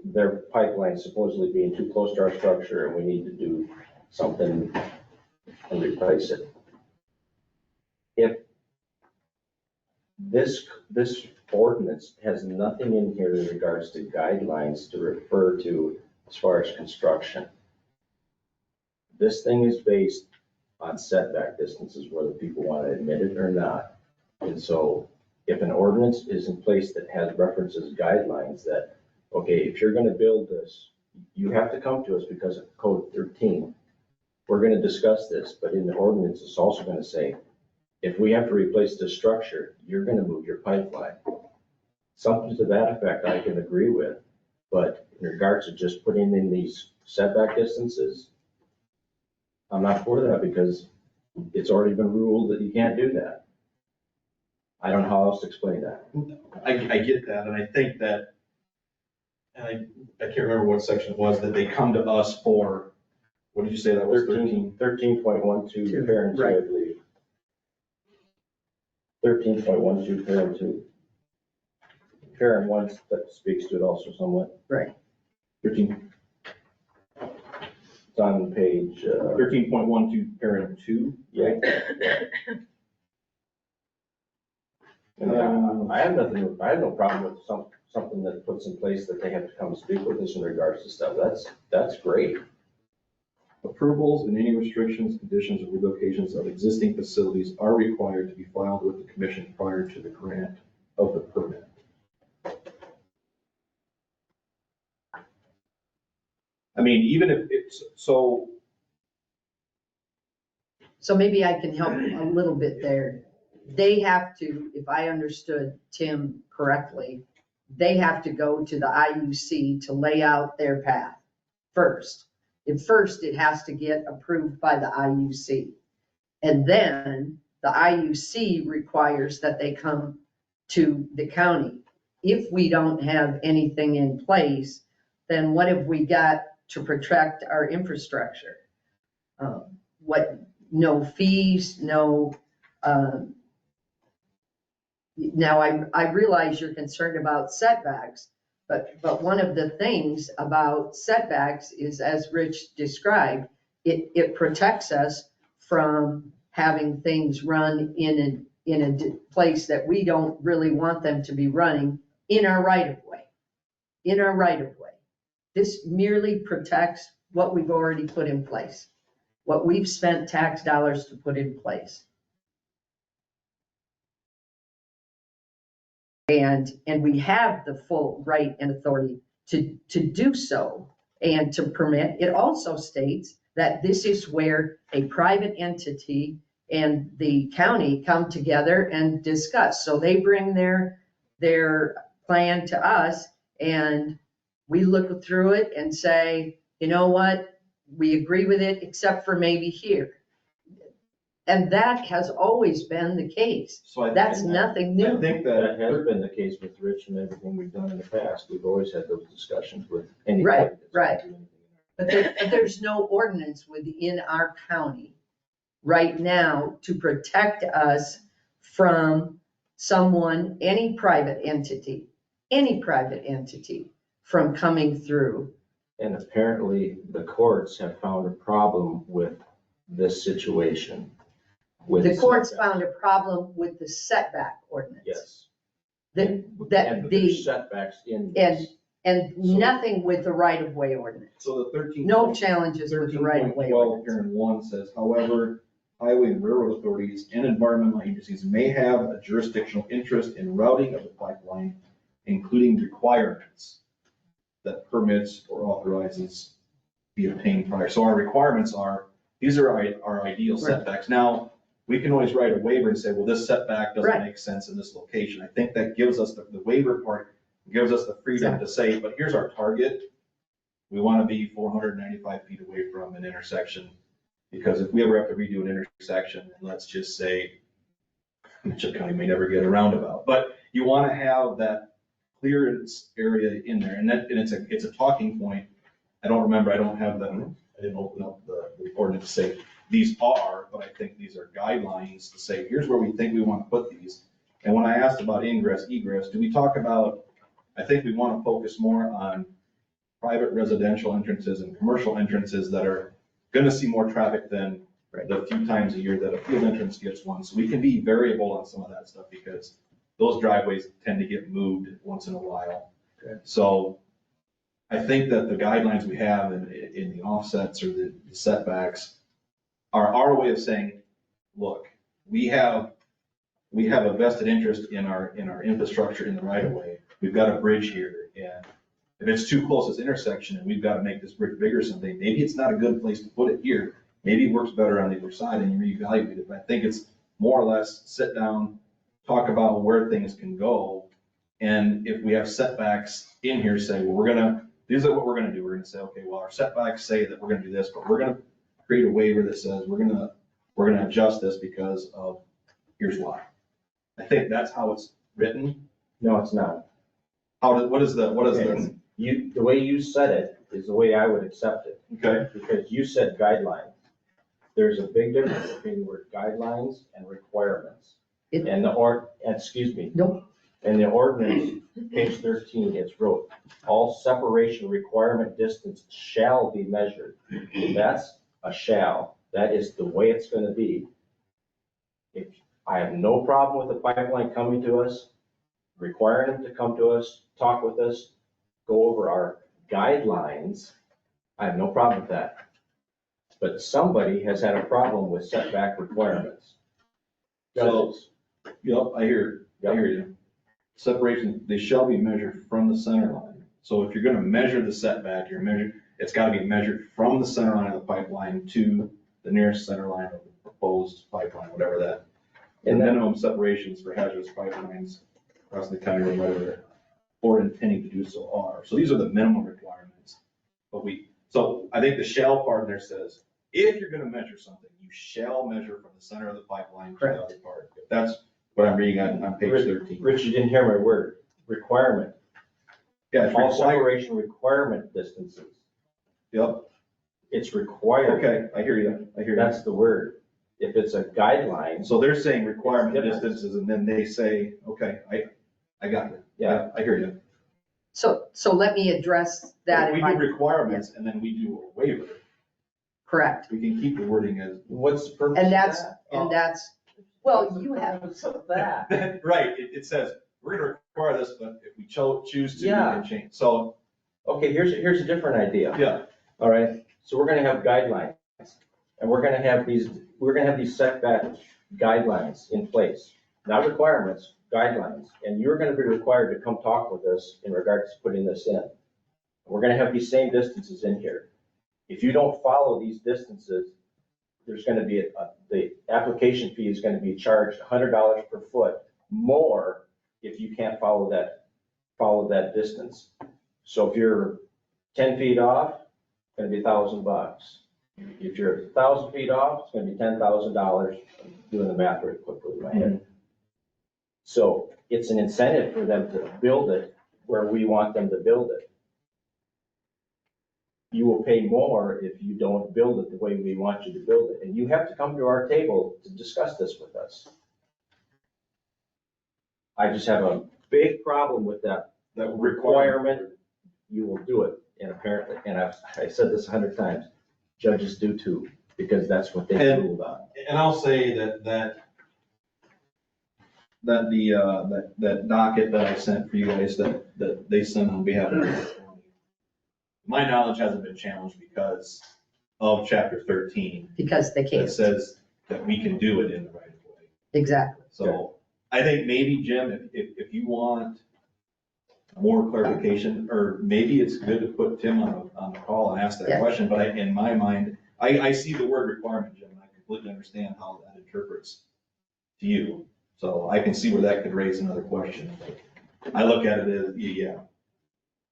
their pipeline supposedly being too close to our structure and we need to do something and replace it. If this ordinance has nothing in here in regards to guidelines to refer to as far as construction. This thing is based on setback distances, whether people want to admit it or not. And so if an ordinance is in place that has references guidelines that, okay, if you're going to build this, you have to come to us because of code 13. We're going to discuss this, but in the ordinance, it's also going to say, if we have to replace this structure, you're going to move your pipeline. Something to that effect I can agree with, but in regards to just putting in these setback distances, I'm not for that because it's already been ruled that you can't do that. I don't know how else to explain that. I get that, and I think that, and I can't remember what section it was, that they come to us for, what did you say that was, 13? 13.12, parent 2, I believe. 13.12, parent 2. Parent 1 that speaks to it also somewhat. Right. 13, It's on page, 13.12, parent 2? yeah. And I have no problem with something that puts in place that they have to come speak with us in regards to stuff. That's great. Approvals and any restrictions, conditions, or relocations of existing facilities are required to be filed with the commission prior to the grant of the permit. I mean, even if it's, so maybe I can help a little bit there. They have to, if I understood Tim correctly, they have to go to the IUC to lay out their path first. At first, it has to get approved by the IUC. And then the IUC requires that they come to the county. If we don't have anything in place, then what have we got to protect our infrastructure? No fees, no, now I realize you're concerned about setbacks, but one of the things about setbacks is, as Rich described, it protects us from having things run in a place that we don't really want them to be running in our right of way. In our right of way. This merely protects what we've already put in place, what we've spent tax dollars to put in place. And we have the full right and authority to do so and to permit. It also states that this is where a private entity and the county come together and discuss. So they bring their plan to us and we look through it and say, you know what, we agree with it except for maybe here. And that has always been the case. So I That's think- nothing I new. think That that, has been the case with Rich and everything we've done in the past. We've always had those discussions with anybody. Right, that's right. doing anything. But there's no ordinance within our county right now to protect us from someone, any private entity from coming through. And apparently the courts have found a problem with this situation. with The courts setbacks. found a problem with the setback ordinance. Yes. That, And that there's the, setbacks in and, this. and nothing with the right-of-way ordinance. so the 13. No challenges with the right-of-way 13.12 ordinance. here in 1 says, however, highway and railroad authorities and environmental agencies may have a jurisdictional interest in routing of the pipeline, including requirements that permits or authorizes be obtained prior. So our requirements are, these are our ideal Right. setbacks. Now, we can always write a waiver and say, well, this setback doesn't Right. make sense in this location. I think that gives us, the waiver part gives us the freedom to say, but here's our target. We want to be 495 feet away from an intersection. Because if we ever have to redo an intersection, and let's just say, Mitchell County may never get a roundabout, but you want to have that clearance area in there, and it's a talking point. I don't remember, I didn't open up the ordinance to say these are, but I think these are guidelines to say, here's where we think we want to put these. And when I asked about ingress, egress, do we talk about, I think we want to focus more on private residential entrances and commercial entrances that are gonna see more traffic than the few times a year that a field entrance gets one. So we can be variable on some of that stuff because those driveways tend to get moved once in a while. Okay. So I think that the guidelines we have in the offsets or the setbacks are our way of saying, look, we have a vested interest in our infrastructure in the right of way. We've got a bridge here, and if it's too close this intersection and we've got to make this bridge bigger someday, maybe it's not a good place to put it here. Maybe it works better on the other side and you reevaluate it. But I think it's more or less sit down, talk about where things can go. And if we have setbacks in here, say, well, these are what we're gonna do. We're gonna say, okay, well, our setbacks say that we're gonna do this, but we're gonna create a waiver that says we're gonna adjust this because of here's why. I think that's how it's written. No, it's not. What is the? Okay. The way you said it is the way I would accept it, Okay, because you said guidelines. There's a big difference between the word guidelines and requirements. It- And excuse me. Nope. In the ordinance, page 13, it's wrote, all separation requirement distance shall be measured. That's a shall. That is the way it's gonna be. If I have no problem with the pipeline coming to us, requiring them to come to us, talk with us, go over our guidelines, I have no problem with that. But somebody has had a problem with setback requirements. So- yep, I hear you. Separation, they shall be measured from the center line. So if you're gonna measure the setback, it's gotta be measured from the center line of the pipeline to the nearest center line of the proposed pipeline, whatever that. And minimum separations for hazardous pipelines across the county or whatever, or intending to do so are. So these are the minimum requirements. So I think the shall part in there says, if you're gonna measure something, you shall measure from the center of the pipeline to the other part. That's what I'm reading on page 13. Rich, you didn't hear my word, requirement. Yeah, it's All required. separation requirement distances. Yep, It's required. okay, I hear you. That's the word. If it's a guideline, So they're saying requirement It's different. distances, and then they say, okay, I got you. Yeah. I hear you. So let me address that. We if I- do requirements, and then we do a waiver. Correct. We can keep the wording as. what's the purpose of And that? well, you have, What's the purpose of that? Right, it says, we're gonna require this, but if we choose to, we Yeah. can change. So, Okay, here's a different idea. yeah, All right, so we're gonna have guidelines, and we're gonna have these setback guidelines in place. Not requirements, guidelines, and you're gonna be required to come talk with us in regards to putting this in. We're gonna have these same distances in here. If you don't follow these distances, there's gonna be, the application fee is gonna be charged $100 per foot more if you can't follow that distance. So if you're 10 feet off, it's gonna be $1,000. If you're 1,000 feet off, it's gonna be $10,000, doing the math very quickly in my head. So it's an incentive for them to build it where we want them to build it. You will pay more if you don't build it the way we want you to build it. And you have to come to our table to discuss this with us. I just have a big problem with that requirement. You will do it. And apparently, and I said this 100 times, judges do too, because that's what they rule about. And I'll say that docket that I sent for you guys, that they sent on behalf of the county, my knowledge hasn't been challenged because of chapter 13. Because they That can't. says that we can do it in the right of way. Exactly. So I think maybe, Jim, if you want more clarification, or maybe it's good to put Tim on the call and ask that Yeah. question, but in my mind, I see the word requirement, Jim, and I completely understand how that interprets to you. So I can see where that could raise another question. I look at it as, yeah,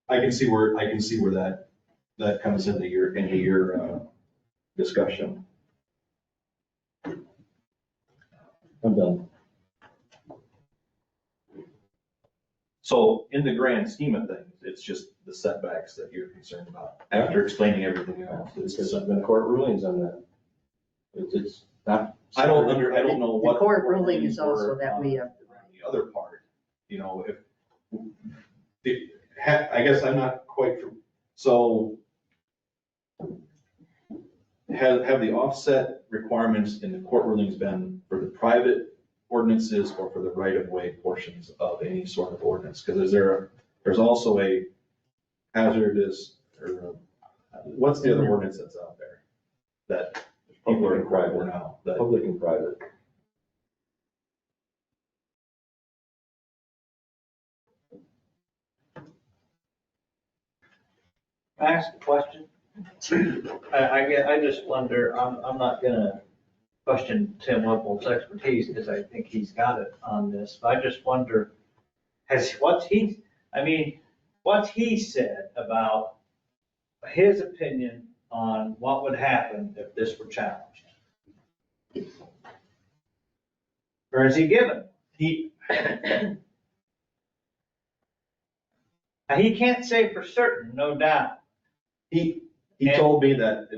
I can see where that comes into your discussion. I'm done. So in the grand scheme of things, it's just the setbacks that you're concerned about, after explaining everything else. Because there's been court rulings on that. It's not. I don't know what. The court ruling is also were that we on have. The other part, I guess I'm not quite sure. So have the offset requirements in the court rulings been for the private ordinances or for the right-of-way portions of any sort of ordinance? Because there's also a hazardous, or what's the other ordinance that's out there that people are required for now? That Public and private. Can I ask a question? I just wonder, I'm not gonna question Tim Whipple's expertise, because I think he's got it on this, but I just wonder, what's he said about his opinion on what would happen if this were challenged? Or is he given? he, Now, he can't say for certain, no doubt. he told me that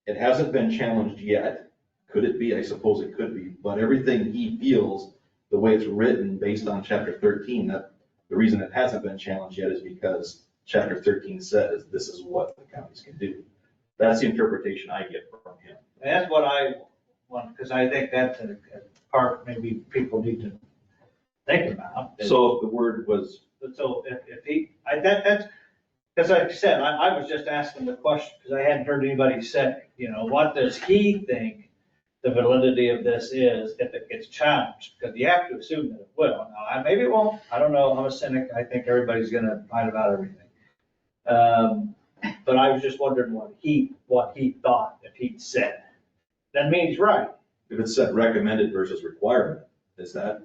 it hasn't been challenged yet. Could it be? I suppose it could be, but everything he feels, the way it's written based on chapter 13, that the reason it hasn't been challenged yet is because chapter 13 says this is what the counties can do. That's the interpretation I get from him. And that's what I want, because I think that's a part maybe people need to think about. So if the word was, So if he, that's, because like I said, I was just asking the question, because I hadn't heard anybody say, what does he think the validity of this is if it gets challenged? Because you have to assume that it will. Now, maybe it won't. I don't know. I'm a cynic. I think everybody's gonna fight about everything. But I was just wondering what he thought if he'd said. That means he's right. if it said recommended versus requirement, does that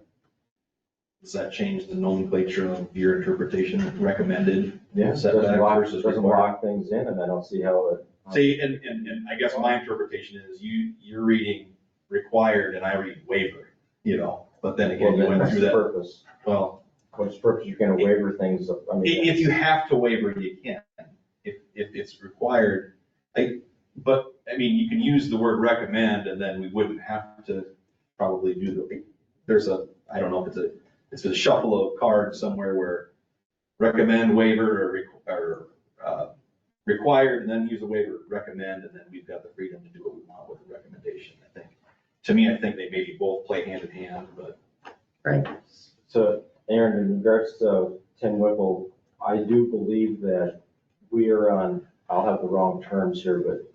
change the nomenclature of your interpretation, recommended? Yeah, Setback versus doesn't required. lock things in, and I don't see how it. See, and I guess my interpretation is you're reading required and I read waiver, but then again, you went through that. Purpose. Well, What's purpose, you're gonna waiver things, I mean. if you have to waiver, you can. If it's required, but you can use the word recommend and then we wouldn't have to probably do I don't know if it's a shuffle of cards somewhere where recommend, waiver, or required, and then use a waiver, recommend, and then we've got the freedom to do what we want with the recommendation, I think. To me, I think they maybe both play hand in hand, but. Right. So, Aaron, in regards to Tim Whipple, I do believe that we are on, I'll have the wrong terms here, but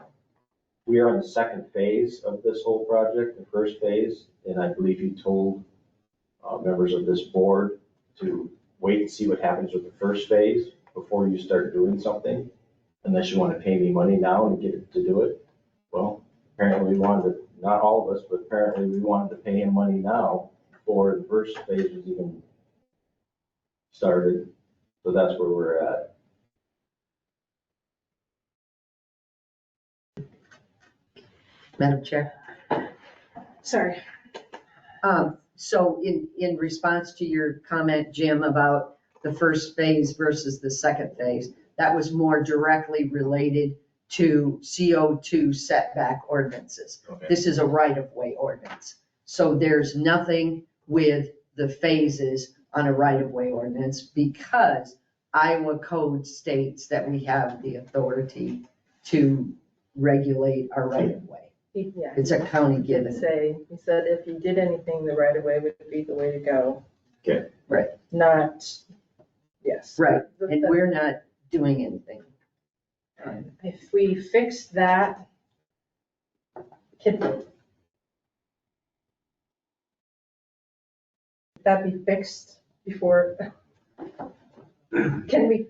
we are on the second phase of this whole project, the first phase, and I believe he told members of this board to wait and see what happens with the first phase before you start doing something, unless you want to pay me money now and get it to do it. Well, Apparently we wanted to, not all of us, but apparently we wanted to pay him money now before the first phase was even started. So that's where we're at. Madam Chair. Sorry. So in response to your comment, Jim, about the first phase versus the second phase, that was more directly related to CO2 setback ordinances. Okay. This is a right-of-way ordinance. So there's nothing with the phases on a right-of-way ordinance because Iowa code states that we have the authority to regulate our right-of-way. Yeah. It's a county He did given. say, he said if you did anything, the right of way would be the way to go. Okay. Right. Not, yes. Right, and we're not doing anything. If we fix that, could that be fixed before? Can we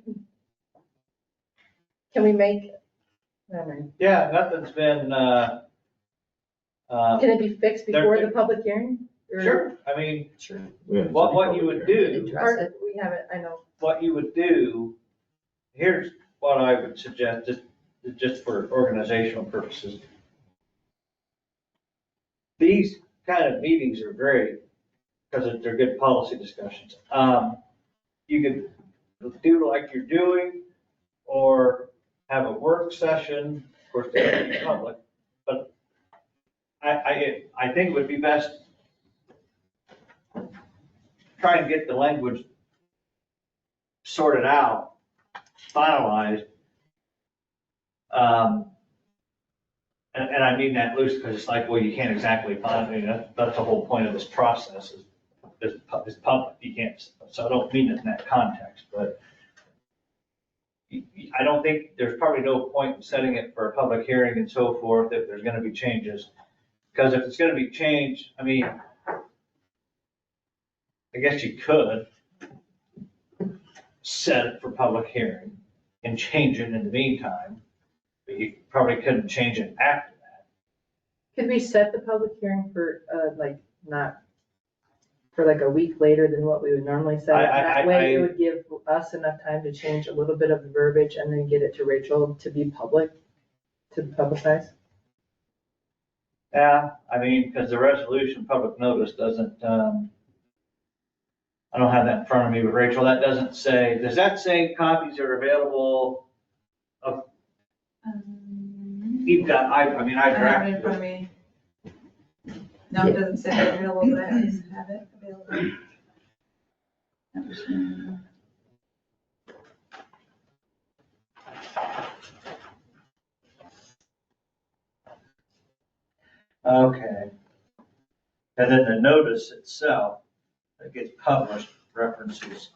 make, never mind. Yeah, nothing's been, Can it be fixed before the public hearing? Or- sure, I mean, Sure. what you would do, Address it. We haven't, I know. what you would do, here's what I would suggest, just for organizational purposes. These kind of meetings are great, because they're good policy discussions. You could do like you're doing, or have a work session, of course, they're gonna be public, but I think it would be best try and get the language sorted out, finalized. And I mean that loose because it's like, well, you can't exactly find, I mean, that's the whole point of this process is public, you can't, so I don't mean it in that context, but I don't think, there's probably no point in setting it for a public hearing and so forth if there's gonna be changes. Because if it's gonna be changed, I mean, I guess you could set it for public hearing and change it in the meantime, but you probably couldn't change it after that. Could we set the public hearing for, not, for like a week later than what we would normally set? That way it would give us enough time to change a little bit of the verbiage and then get it to Rachel to be public, to publicize. Yeah, I mean, because the resolution, public notice doesn't, I don't have that in front of me, but Rachel, that doesn't say, does that say copies are available of, you've got, I mean, I I have it drafted in front it. of me. No, it doesn't say available, but I just have it available. Okay. And then the notice itself that gets published references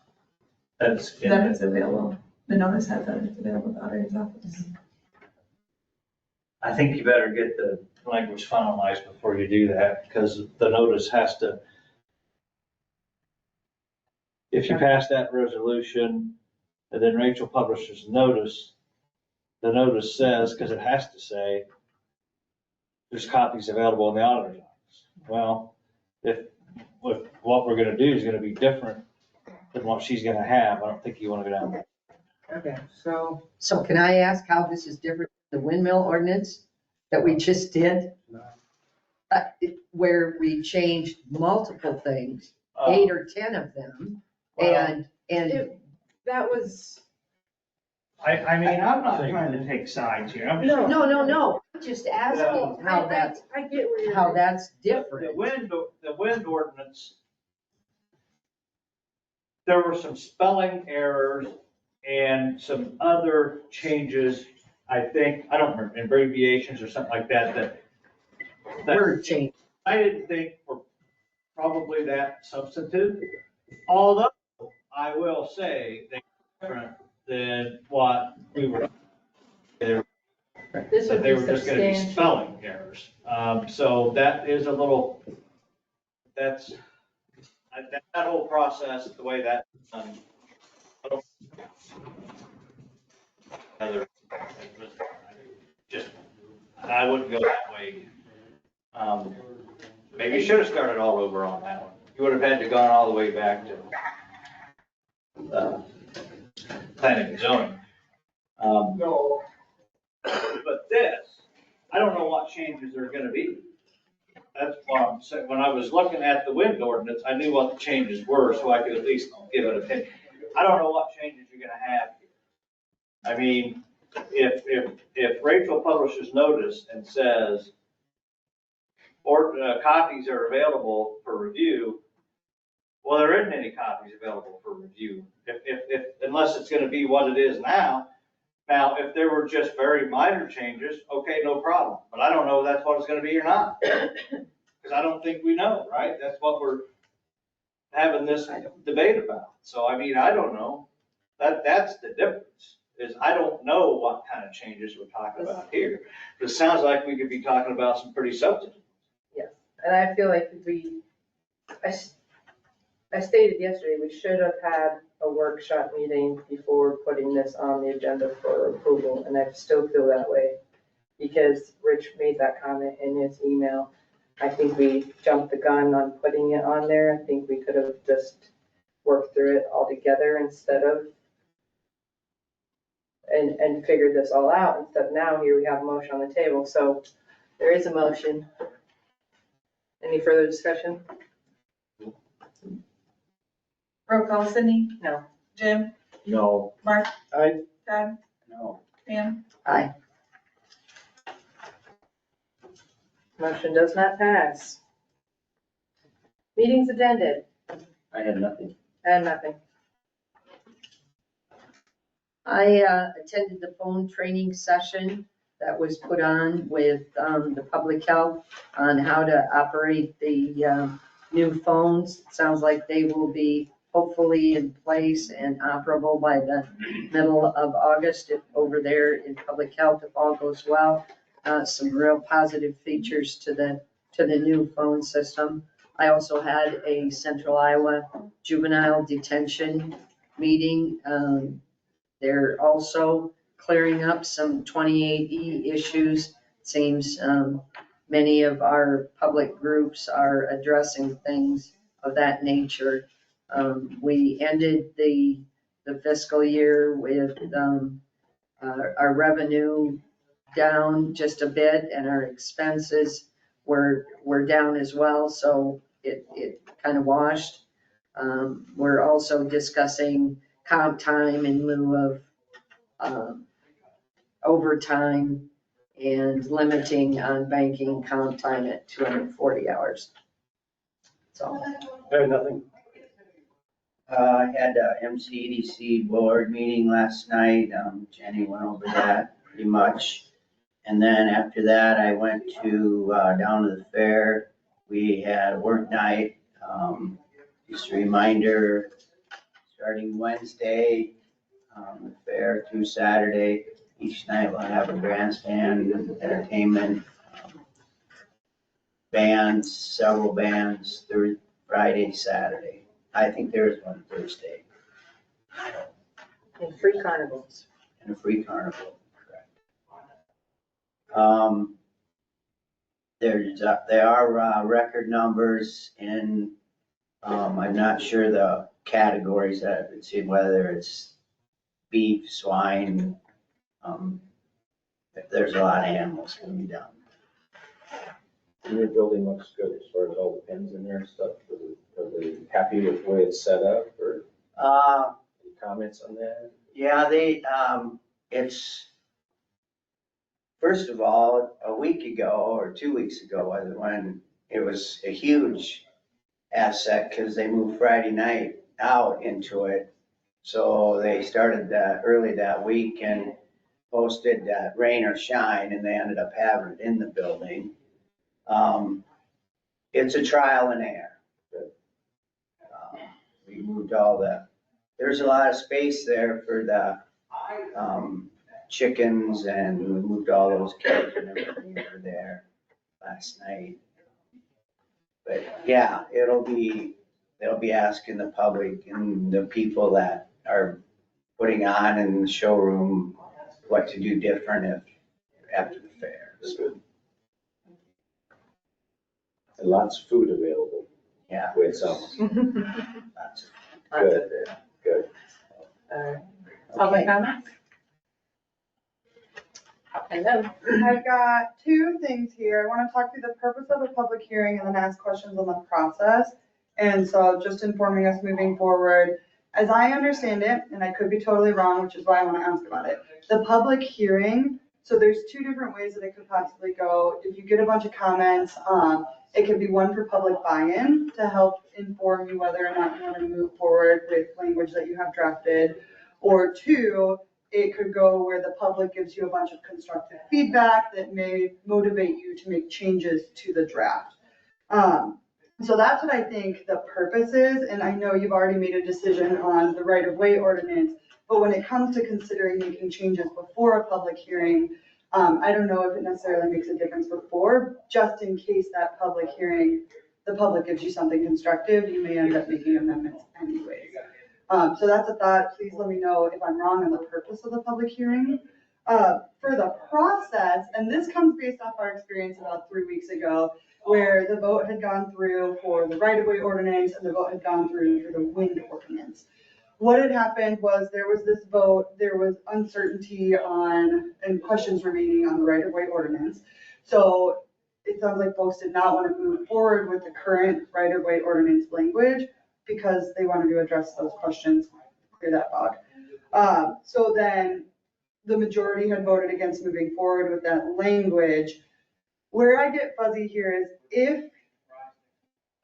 that it's in That it. it's available. The notice has that it's available at the auditor's office. I think you better get the language finalized before you do that, because the notice has to, if you pass that resolution, and then Rachel publishes notice, the notice says, because it has to say, there's copies available in the auditor's office. Well, if what we're gonna do is gonna be different than what she's gonna have, I don't think you wanna go down there. Okay, so can I ask how this is different than the windmill ordinance that we just did? Where we changed multiple things, 8 or 10 of them, and That was, I mean, I'm not trying to take sides here, I'm just. no, I'm just asking how that's, I get where you're. how that's The different. wind ordinance, there were some spelling errors and some other changes, I think, I don't remember, abbreviations or something like that Word change. I didn't think were probably that substantive. Although, I will say, they're different than what we were, This that would they be were just gonna be substantial. spelling errors. So that is a little, that's, that whole process, the way that, other, just, I wouldn't go that way should have started all over on that one. You would have had to gone all the way back to planning and zoning. But this, I don't know what changes there are gonna be. That's what I'm saying. When I was looking at the wind ordinance, I knew what the changes were, so I could at least give an opinion. I don't know what changes you're gonna have here. I mean, if Rachel publishes notice and says, copies are available for review, well, there isn't any copies available for review. Unless it's gonna be what it is now. Now, if there were just very minor changes, okay, no problem. But I don't know if that's what it's gonna be or not. Because I don't think we know, right? That's what we're having this debate about. So, I mean, I don't know. That's the difference, is I don't know what kind of changes we're talking about here. But it sounds like we could be talking about some pretty substantive. Yes, and I feel like I stated yesterday, we should have had a workshop meeting before putting this on the agenda for approval, and I still feel that way. Because Rich made that comment in his email. I think we jumped the gun on putting it on there. I think we could have just worked through it all together instead of, and figured this all out, instead of now here we have a motion on the table. So there is a motion. Any further discussion? Roll call, Sydney? No. Jim? No. Mark? Aye. Todd? No. Pam? Aye. Motion does not pass. Meetings attended, I had nothing. and nothing. I attended the phone training session that was put on with the public health on how to operate the new phones. Sounds like they will be hopefully in place and operable by the middle of August over there in public health, if all goes well. Some real positive features to the new phone system. I also had a Central Iowa juvenile detention meeting. They're also clearing up some 28E issues. Seems many of our public groups are addressing things of that nature. We ended the fiscal year with our revenue down just a bit, and our expenses were down as well, so it kind of washed. We're also discussing comp time in lieu of overtime and limiting on banking comp time at 240 hours. So, I had nothing. I had a MCDC board meeting last night. Jenny went over that pretty much. And then after that, I went to, down to the fair. We had a work night. Just a reminder, starting Wednesday, the fair through Saturday. Each night we'll have a grandstand, entertainment, bands, several bands, through Friday, Saturday. I think there's one Thursday. And free carnivals. And a free carnival, correct. There are record numbers in, I'm not sure the categories that it's in, whether it's beef, swine, if there's a lot of animals gonna be down. Your building looks good as far as all the pins in there and stuff. Are they happy with the way it's set up, or any comments on that? Yeah, it's, first of all, a week ago or 2 weeks ago, when it was a huge asset, because they moved Friday night out into it. So they started early that week and posted that rain or shine, and they ended up having it in the building. It's a trial and error. We moved there's a lot of space there for the chickens, and we moved all those cages and everything over there last night. But yeah, they'll be asking the public and the people that are putting on in the showroom what to do different after the fair. So. And lots of food available. Yeah. With some, That's good, good. Public Okay. comments? Hello. I've got two things here. I want to talk through the purpose of a public hearing and then ask questions on the process. And so just informing us moving forward, as I understand it, and I could be totally wrong, which is why I want to ask about it. The public hearing, so there's two different ways that it could possibly go. If you get a bunch of comments, it could be one for public buy-in to help inform you whether or not you want to move forward with language that you have drafted. Or two, it could go where the public gives you a bunch of constructive feedback that may motivate you to make changes to the draft. So that's what I think the purpose is, and I know you've already made a decision on the right-of-way ordinance, but when it comes to considering making changes before a public hearing, I don't know if it necessarily makes a difference before, just in case that public hearing, the public gives you something constructive, you may end up making amendments anyways. So that's a thought. Please let me know if I'm wrong on the purpose of the public hearing. For the process, and this comes based off our experience about 3 weeks ago, where the vote had gone through for the right-of-way ordinance and the vote had gone through for the wind ordinance. What had happened was there was this vote, there was uncertainty on, and questions remaining on the right-of-way ordinance. So it sounds like folks did not want to move forward with the current right-of-way ordinance language because they wanted to address those questions, clear that fog. So then the majority had voted against moving forward with that language. Where I get fuzzy here is if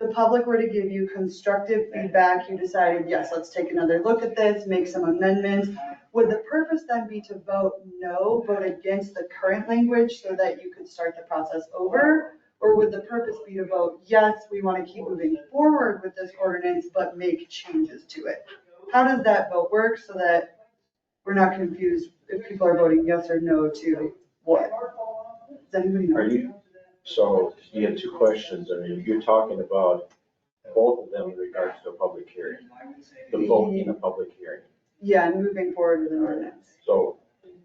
the public were to give you constructive feedback, you decided, yes, let's take another look at this, make some amendments, would the purpose then be to vote no, vote against the current language so that you could start the process over? Or would the purpose be to vote, yes, we want to keep moving forward with this ordinance, but make changes to it? How does that vote work so that we're not confused if people are voting yes or no to what? Does anybody know? Are you, so you have two questions. I mean, you're talking about both of them in regards to a public hearing, the vote in a public hearing. Yeah, and moving forward with an ordinance.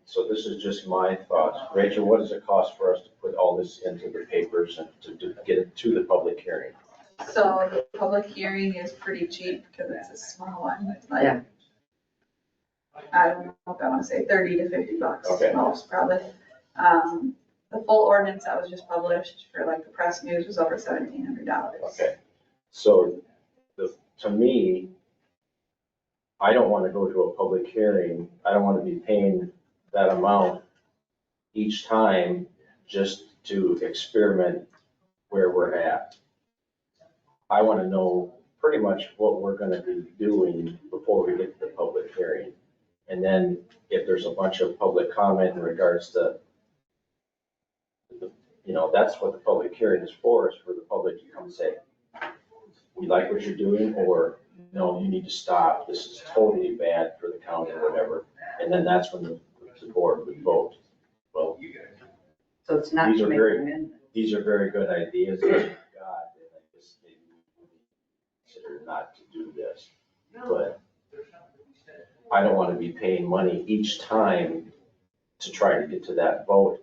So this is just my thoughts. Rachel, what does it cost for us to put all this into the papers and to get it to the public hearing? So the public hearing is pretty cheap because it's a small one, like, Yeah. I don't know if I want to say 30 to 50 bucks, Okay. most probably. The full ordinance that was just published for like the press news was over $1,700. Okay, so to me, I don't want to go to a public hearing. I don't want to be paying that amount each time just to experiment where we're at. I want to know pretty much what we're going to be doing before we get to the public hearing. And then if there's a bunch of public comment in regards to, that's what the public hearing is for the public to come say, we like what you're doing, or no, you need to stop. This is totally bad for the county or whatever. And then that's when the board would vote. Well, So it's not These to are make very- amendments. these are very good ideas. God, and I just maybe consider not to do this. But I don't want to be paying money each time to try to get to that vote.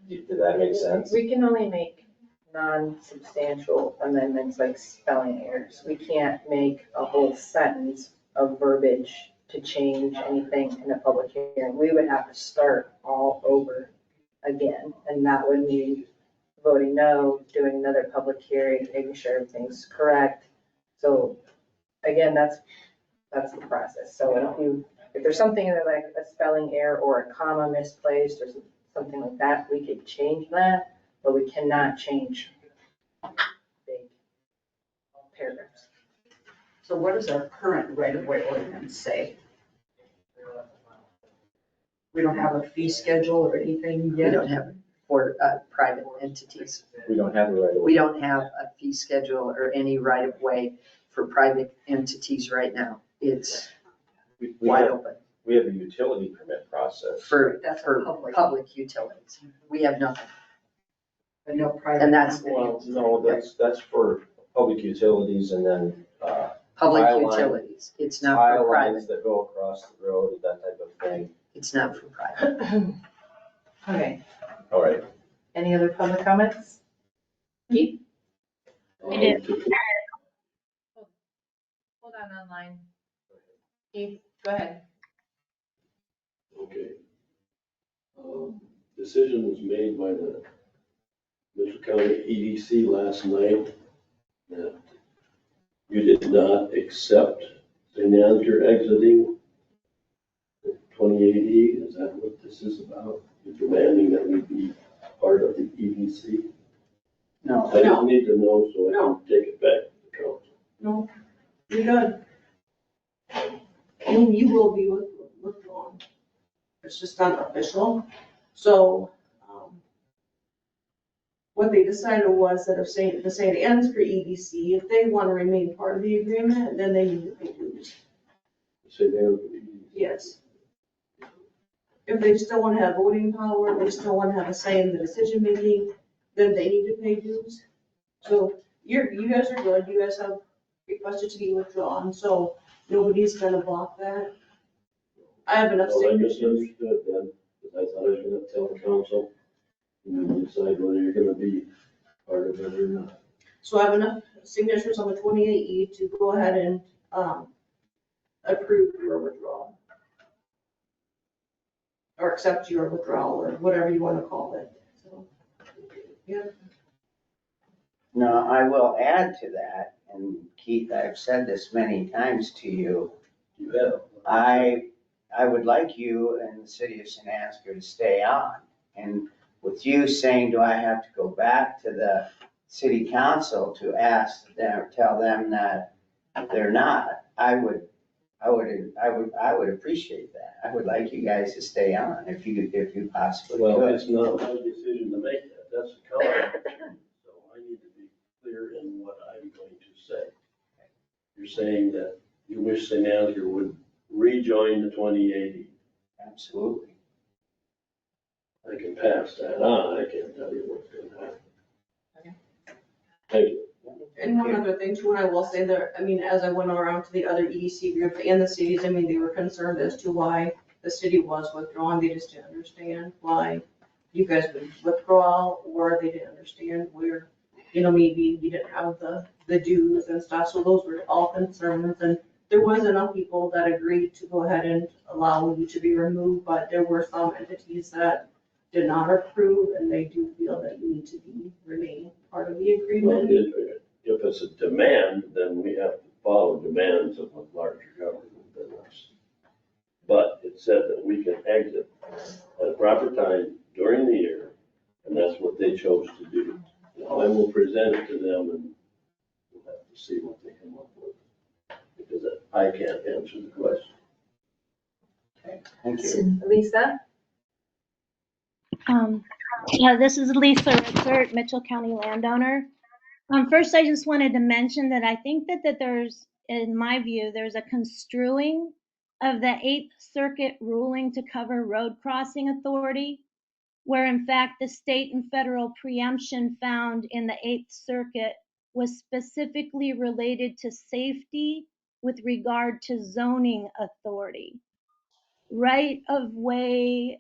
Did that make sense? We can only make non-substantial amendments like spelling errors. We can't make a whole sentence of verbiage to change anything in a public hearing. We would have to start all over again, and that would mean voting no, doing another public hearing, making sure everything's correct. So again, that's the process. So if there's something in there like a spelling error or a comma misplaced or something like that, we could change that, but we cannot change big paragraphs. So what does our current right-of-way ordinance say? We don't have a fee schedule or anything yet? We don't have it for private entities. We don't have the right of We don't have a fee schedule or any right-of-way for private entities right now. It's We wide have, open we have a utility permit process. for public utilities. We have nothing. And that's, Well, no, that's for public utilities and then, public tile line- utilities. It's not tile for lines private. that go across the road, that type of thing. It's not for private. Okay, All right. any other public comments? Keith? I did. Hold on online. Keith, go ahead. Okay. Decision was made by the Mitchell County EDC last night that you did not accept St. Ansgar exiting 2080. Is that what this is about? You're demanding that we be part of the EDC? No, I don't need to know, so I No. can take it back to the council. No, you're good. And you will be withdrawn. It's just not official. So, what they decided was that if the St. Ansgar EDC, if they want to remain part of the agreement, then they need to pay dues. St. Ansgar EDC. Yes. If they still want to have voting power, they still want to have a say in the decision making, then they need to pay dues. So you guys are good. You guys have requested to be withdrawn, so nobody's gonna block that. I have enough Well, I signatures. misunderstood then, because I thought I was gonna tell the council, and then decide whether you're gonna be part of it or not. So I have enough signatures on the 28E to go ahead and approve your withdrawal. Or accept your withdrawal, or whatever you want to call it. So, yeah. no, I will add to that, and Keith, I've said this many times to you. You have. I would like you and the city of St. Ansgar to stay on. And with you saying, do I have to go back to the city council to ask them, tell them that they're not, I would appreciate that. I would like you guys to stay on if you possibly Well, could. it's not my decision to make that, that's the council. So I need to be clear in what I'm going to say. You're saying that you wish St. Ansgar would rejoin the 2080. Absolutely. I can pass that on, I can't tell you what's gonna happen. Thank you. And one other thing too, and I will say that, I mean, as I went around to the other EDC groups and the cities, I mean, they were concerned as to why the city was withdrawn. They just didn't understand why you guys would withdraw, or they didn't understand where, maybe you didn't have the dues and stuff. So those were all concerns, and there was enough people that agreed to go ahead and allow you to be removed, but there were some entities that did not approve, and they do feel that you need to remain part of the Well, agreement. if it's a demand, then we have to follow demands of a larger government than us. But it said that we can exit at a proper time during the year, and that's what they chose to do. Now, I will present it to them, and we'll have to see what they come up with, because I can't answer the question. Okay, thank you. Lisa? Yeah, this is Lisa Ritzert, Mitchell County landowner. First, I just wanted to mention that I think that there's, in my view, there's a construing of the Eighth Circuit ruling to cover road crossing authority, where in fact the state and federal preemption found in the Eighth Circuit was specifically related to safety with regard to zoning authority. Right of way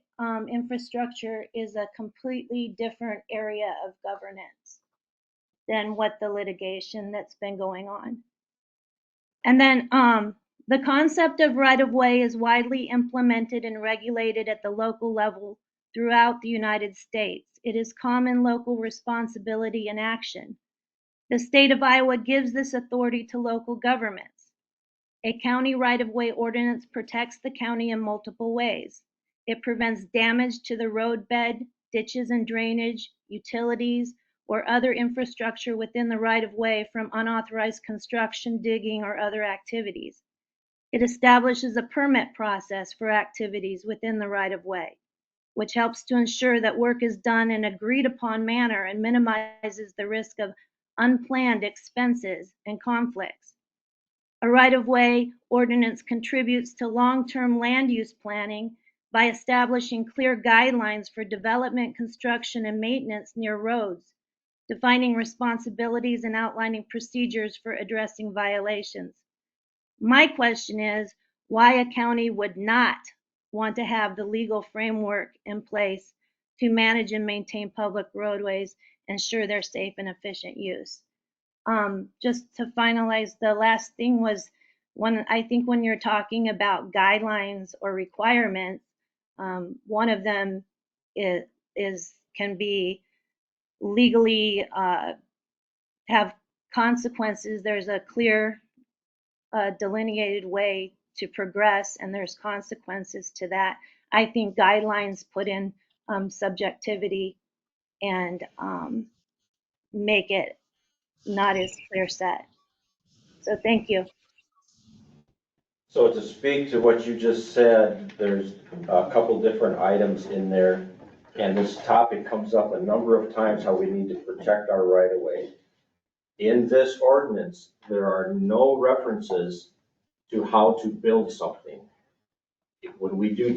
infrastructure is a completely different area of governance than what the litigation that's been going on. And then the concept of right of way is widely implemented and regulated at the local level throughout the United States. It is common local responsibility and action. The state of Iowa gives this authority to local governments. A county right-of-way ordinance protects the county in multiple ways. It prevents damage to the roadbed, ditches and drainage, utilities, or other infrastructure within the right-of-way from unauthorized construction, digging, or other activities. It establishes a permit process for activities within the right-of-way, which helps to ensure that work is done in an agreed-upon manner and minimizes the risk of unplanned expenses and conflicts. A right-of-way ordinance contributes to long-term land use planning by establishing clear guidelines for development, construction, and maintenance near roads, defining responsibilities and outlining procedures for addressing violations. My question is why a county would not want to have the legal framework in place to manage and maintain public roadways ensure their safe and efficient use. Just to finalize, the last thing was I think when you're talking about guidelines or requirements, one of them can be legally have consequences. There's a clear delineated way to progress, and there's consequences to that. I think guidelines put in subjectivity and make it not as clear set. So thank you. So to speak to what you just said, there's a couple different items in there, and this topic comes up a number of times, how we need to protect our right of way. In this ordinance, there are no references to how to build something. When we do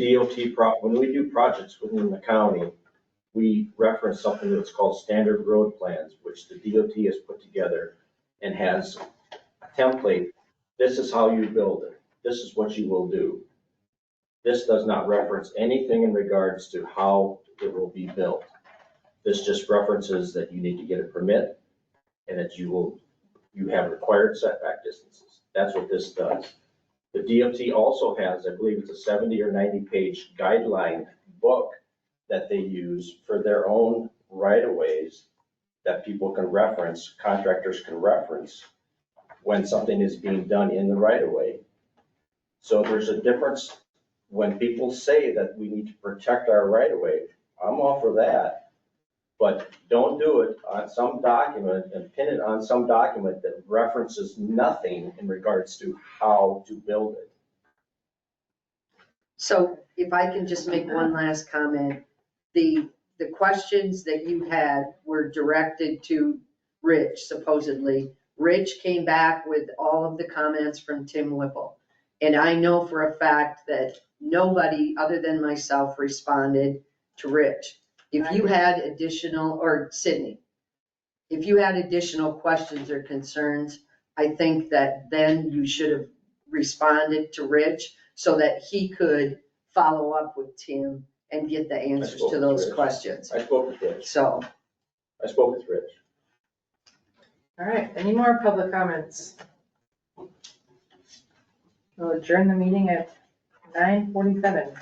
when we do projects within the county, we reference something that's called standard road plans, which the DOT has put together and has a template. This is how you build it. This is what you will do. This does not reference anything in regards to how it will be built. This just references that you need to get a permit and that you have required setback distances. That's what this does. The DOT also has, I believe it's a 70 or 90 page guideline book that they use for their own right-of-ways that people can reference, contractors can reference when something is being done in the right-of-way. So there's a difference when people say that we need to protect our right-of-way. I'm all for that, but don't do it on some document and pin it on some document that references nothing in regards to how to build it. So if I can just make one last comment, the questions that you had were directed to Rich, supposedly. Rich came back with all of the comments from Tim Whipple. And I know for a fact that nobody other than myself responded to Rich. If you had additional, or Sydney, if you had additional questions or concerns, I think that then you should have responded to Rich so that he could follow up with Tim and get the answers to those questions. I spoke with Rich. So. I spoke with Rich. All right, any more public comments? We'll adjourn the meeting at 9:47.